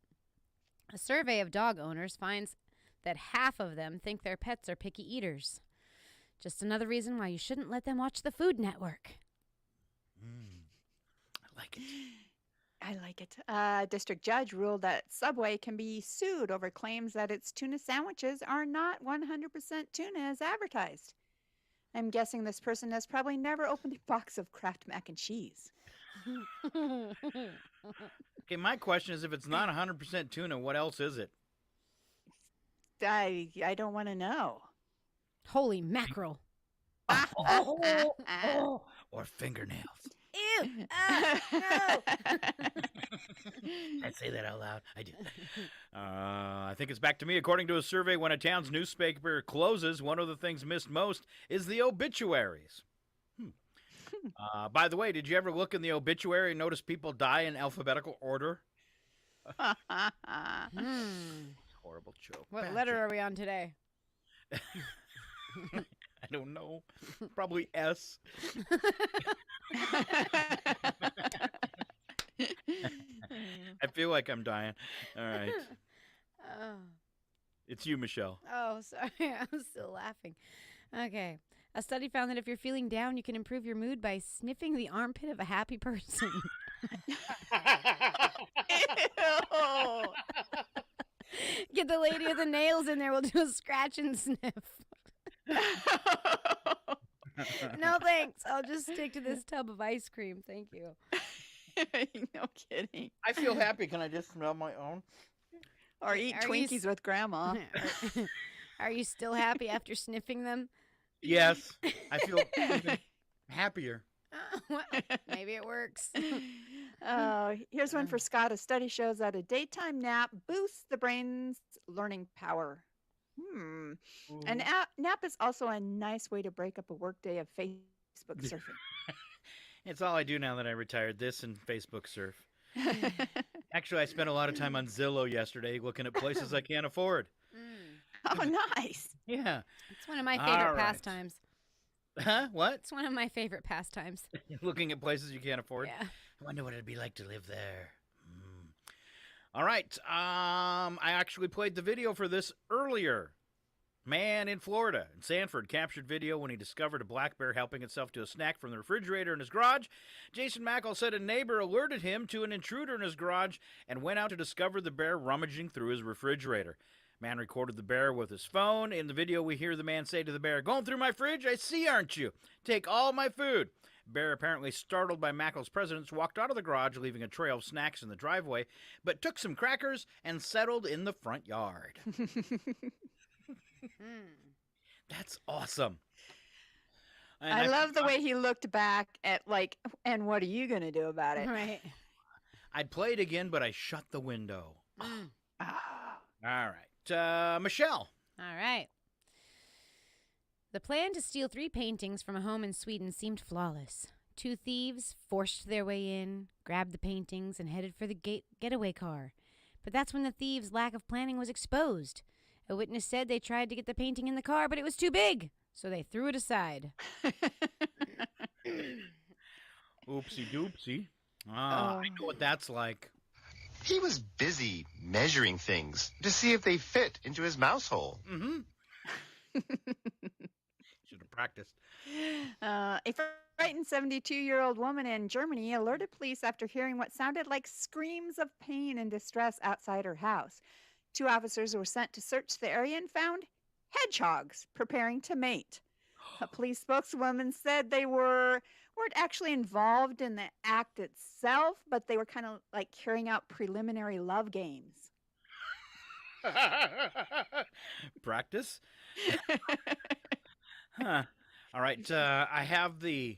A survey of dog owners finds that half of them think their pets are picky eaters. Just another reason why you shouldn't let them watch the Food Network. I like it. I like it. District judge ruled that Subway can be sued over claims that its tuna sandwiches are not 100% tuna as advertised. I'm guessing this person has probably never opened a box of Kraft mac and cheese. Okay, my question is, if it's not 100% tuna, what else is it? I don't want to know. Holy mackerel. Or fingernails. Ew. No. I say that out loud. I do. I think it's back to me. According to a survey, when a town's newspaper closes, one of the things missed most is the obituaries. By the way, did you ever look in the obituary and notice people die in alphabetical order? Horrible joke. What Bad letter joke. are we on today? I don't know. Probably S. I feel like I'm dying. All right. It's you, Michelle. Oh, sorry. I'm still laughing. Okay. A study found that if you're feeling down, you can improve your mood by sniffing the armpit of a happy person. Ew. Get the lady with the nails in there. We'll do a scratch and sniff. No, thanks. I'll just stick to this tub of ice cream. Thank you. No kidding. I feel happy. Can I just smell my own? Or eat Twinkies with Grandma. Are you still happy after sniffing them? Yes. I feel even happier. Well, maybe it works. Here's one for Scott. A study shows that a daytime nap boosts the brain's learning power. A nap is also a nice way to break up a workday of Facebook surfing. It's all I do now that I retired, this and Facebook surf. Actually, I spent a lot of time on Zillow yesterday looking at places I can't afford. Oh, nice. Yeah. It's one of my favorite pastimes. Huh? What? It's one of my favorite pastimes. Looking at places you can't afford? Yeah. I wonder what it'd be like to live there. All right. I actually played the video for this earlier. Man in Florida, in Sanford, captured video when he discovered a black bear helping itself to a snack from the refrigerator in his garage. Jason Mackle said a neighbor alerted him to an intruder in his garage and went out to discover the bear rummaging through his refrigerator. Man recorded the bear with his phone. In the video, we hear the man say to the bear, "Going through my fridge? I see, aren't you? Take all my food." Bear, apparently startled by Mackle's presence, walked out of the garage, leaving a trail of snacks in the driveway, but took some crackers and settled in the front yard. That's awesome. And I love the way he looked back at, like, and what are you going to do about it? Right. I'd play it again, but I shut the window. All right. Michelle. All right. The plan to steal 3 paintings from a home in Sweden seemed flawless. 2 thieves forced their way in, grabbed the paintings, and headed for the getaway car. But that's when the thieves' lack of planning was exposed. A witness said they tried to get the painting in the car, but it was too big, so they threw it aside. Oopsie doopsie. I know what that's like. He was busy measuring things to see if they fit into his mouse hole. Mm-hmm. Should have practiced. A frightened 72-year-old woman in Germany alerted police after hearing what sounded like screams of pain and distress outside her house. 2 officers were sent to search the area and found hedgehogs preparing to mate. A police spokeswoman said they weren't actually involved in the act itself, but they were kind of like carrying out preliminary love games. Practice? Huh. All right. I have the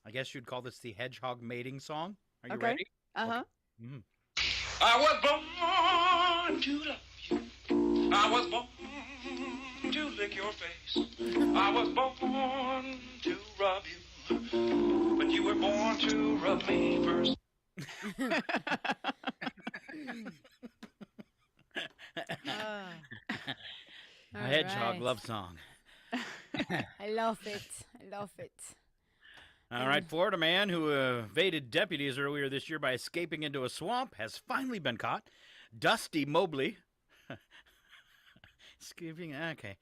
I guess you'd call this the hedgehog mating song. Are you Okay. ready? Uh-huh. Okay. Mm. I was born to love you. I was born to lick your face. I was born to rub you. But you were born to rub me first. A hedgehog love song. I love it. I love it. All right, Florida man who evaded deputies earlier this year by escaping into a swamp has finally been caught. Dusty Mobley. Okay.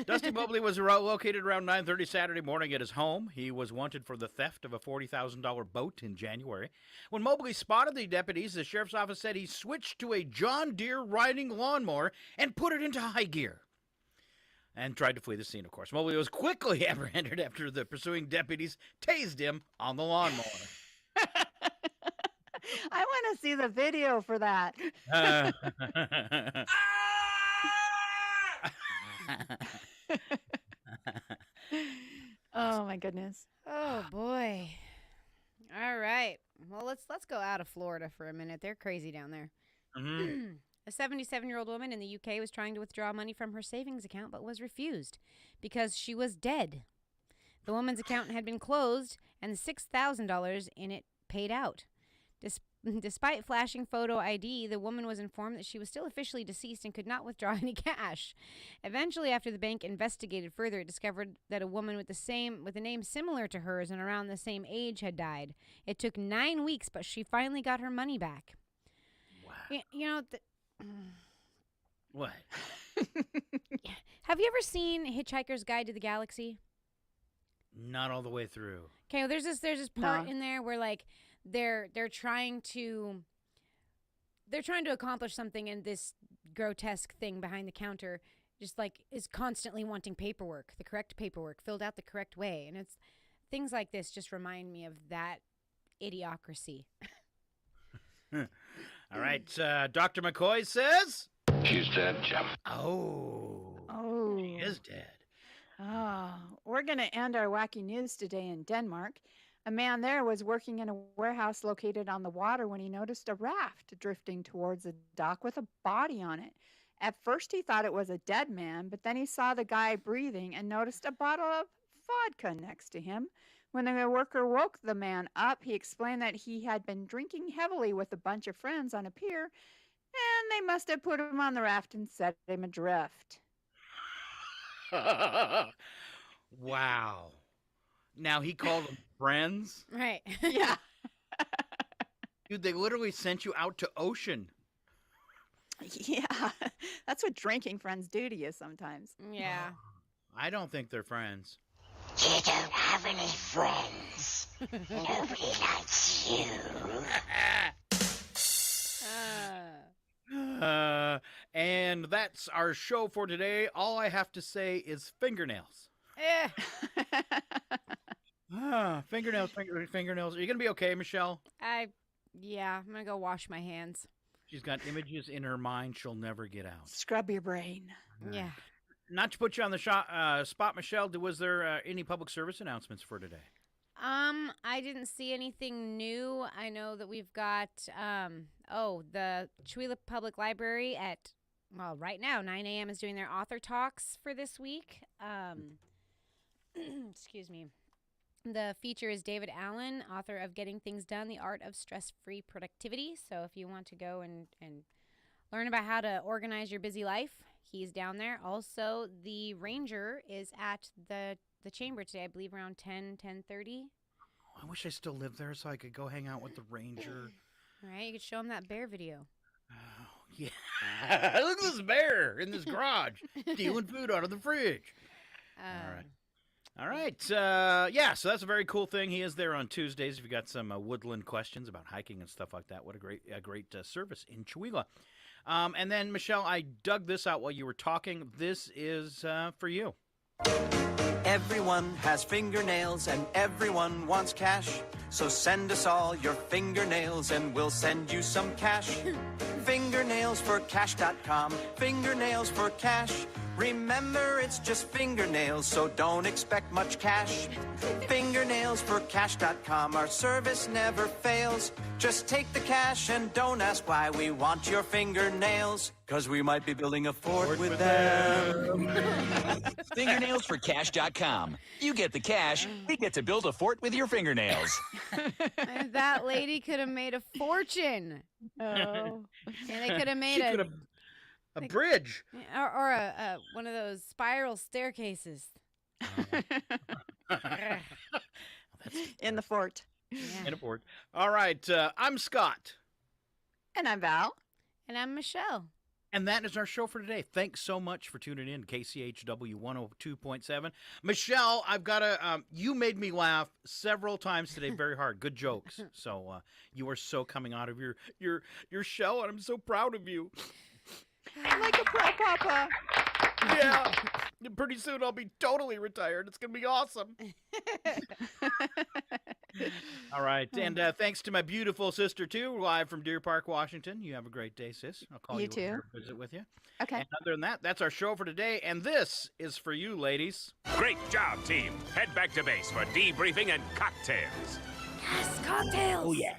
Dusty Mobley was located around 9:30 Saturday morning at his home. He was wanted for the theft of a $40,000 boat in January. When Mobley spotted the deputies, the sheriff's office said he switched to a John Deere riding lawnmower and put it into high gear and tried to flee the scene, of course. Mobley was quickly apprehended after the pursuing deputies tased him on the lawnmower. I want to see the video for that. Oh my goodness. Oh boy. All right. Well, let's go out of Florida for a minute. They're crazy down there. Mm-hmm. A 77-year-old woman in the UK was trying to withdraw money from her savings account but was refused because she was dead. The woman's account had been closed and the $6,000 in it paid out. Despite flashing photo ID, the woman was informed that she was still officially deceased and could not withdraw any cash. Eventually, after the bank investigated further, it discovered that a woman with a name similar to hers and around the same age had died. It took 9 weeks, but she finally got her money back. Wow. You know, What? have you ever seen Hitchhiker's Guide to the Galaxy? Not all the way through. Okay, well, there's this part No. in there where like they're trying to accomplish something, and this grotesque thing behind the counter just like is constantly wanting paperwork, the correct paperwork, filled out the correct way, and it's things like this just remind me of that idiocracy. All right, Dr. McCoy says She's dead, Jim. Oh, Oh. she is dead. Oh, we're going to end our wacky news today in Denmark. A man there was working in a warehouse located on the water when he noticed a raft drifting towards a dock with a body on it. At first, he thought it was a dead man, but then he saw the guy breathing and noticed a bottle of vodka next to him. When the worker woke the man up, he explained that he had been drinking heavily with a bunch of friends on a pier, and they must have put him on the raft and set him adrift. Wow. Now he called them friends? Right. Yeah. Dude, they literally sent you out to ocean. Yeah. That's what drinking friends do to you sometimes. Yeah. I don't think they're friends. You don't have any friends. Nobody likes you. And that's our show for today. All I have to say is fingernails. Fingernails. Are you going to be okay, Michelle? I'm going to go wash my hands. She's got images in her mind she'll never get out. Scrub your brain. Yeah. Not to put you on the spot, Michelle, was there any public service announcements for today? I didn't see anything new. I know that we've got, the Chewelah Public Library right now, 9 a.m. is doing their author talks for this week. Excuse me. The feature is David Allen, author of Getting Things Done, The Art of Stress-Free Productivity. So if you want to go and learn about how to organize your busy life, he's down there. Also, the Ranger is at the Chamber today, I believe around 10:30. I wish I still lived there so I could go hang out with the Ranger. All right, you could show him that bear video. Oh, yeah. Look at this bear in this garage stealing food out of the fridge. All right. So that's a very cool thing. He is there on Tuesdays. If you got some woodland questions about hiking and stuff like that, what a great service in Chewelah. And then, Michelle, I dug this out while you were talking. This is for you. Everyone has fingernails and everyone wants cash. So send us all your fingernails and we'll send you some cash. Fingernailsforcash.com. Fingernails for cash. Remember, it's just fingernails, so don't expect much cash. Fingernails for cash.com, our service never fails. Just take the cash and don't ask why we want your fingernails, 'cause we might be building a fort with them. Fingernails for cash.com. You get the cash, we get to build a fort with your fingernails. And that lady could have made a fortune. Oh. And they could have made a bridge. Or a one of those spiral staircases. In the fort. Yeah. In a fort. All right. I'm Scott. And I'm Val. And I'm Michelle. And that is our show for today. Thanks so much for tuning in to KCHW 102.7. Michelle, I've got to, you made me laugh several times today very hard. Good jokes. So you are so coming out of your shell, and I'm so proud of you. Like a pro papa. Yeah. Pretty soon I'll be totally retired. It's going to be awesome. All right. And thanks to my beautiful sister, too, live from Deer Park, Washington. You have a great day, sis. I'll call you too. over to visit with you. Okay. And other than that, that's our show for today. And this is for you, ladies. Great job, team. Head back to base for debriefing and cocktails. Yes, cocktails. Oh, yeah.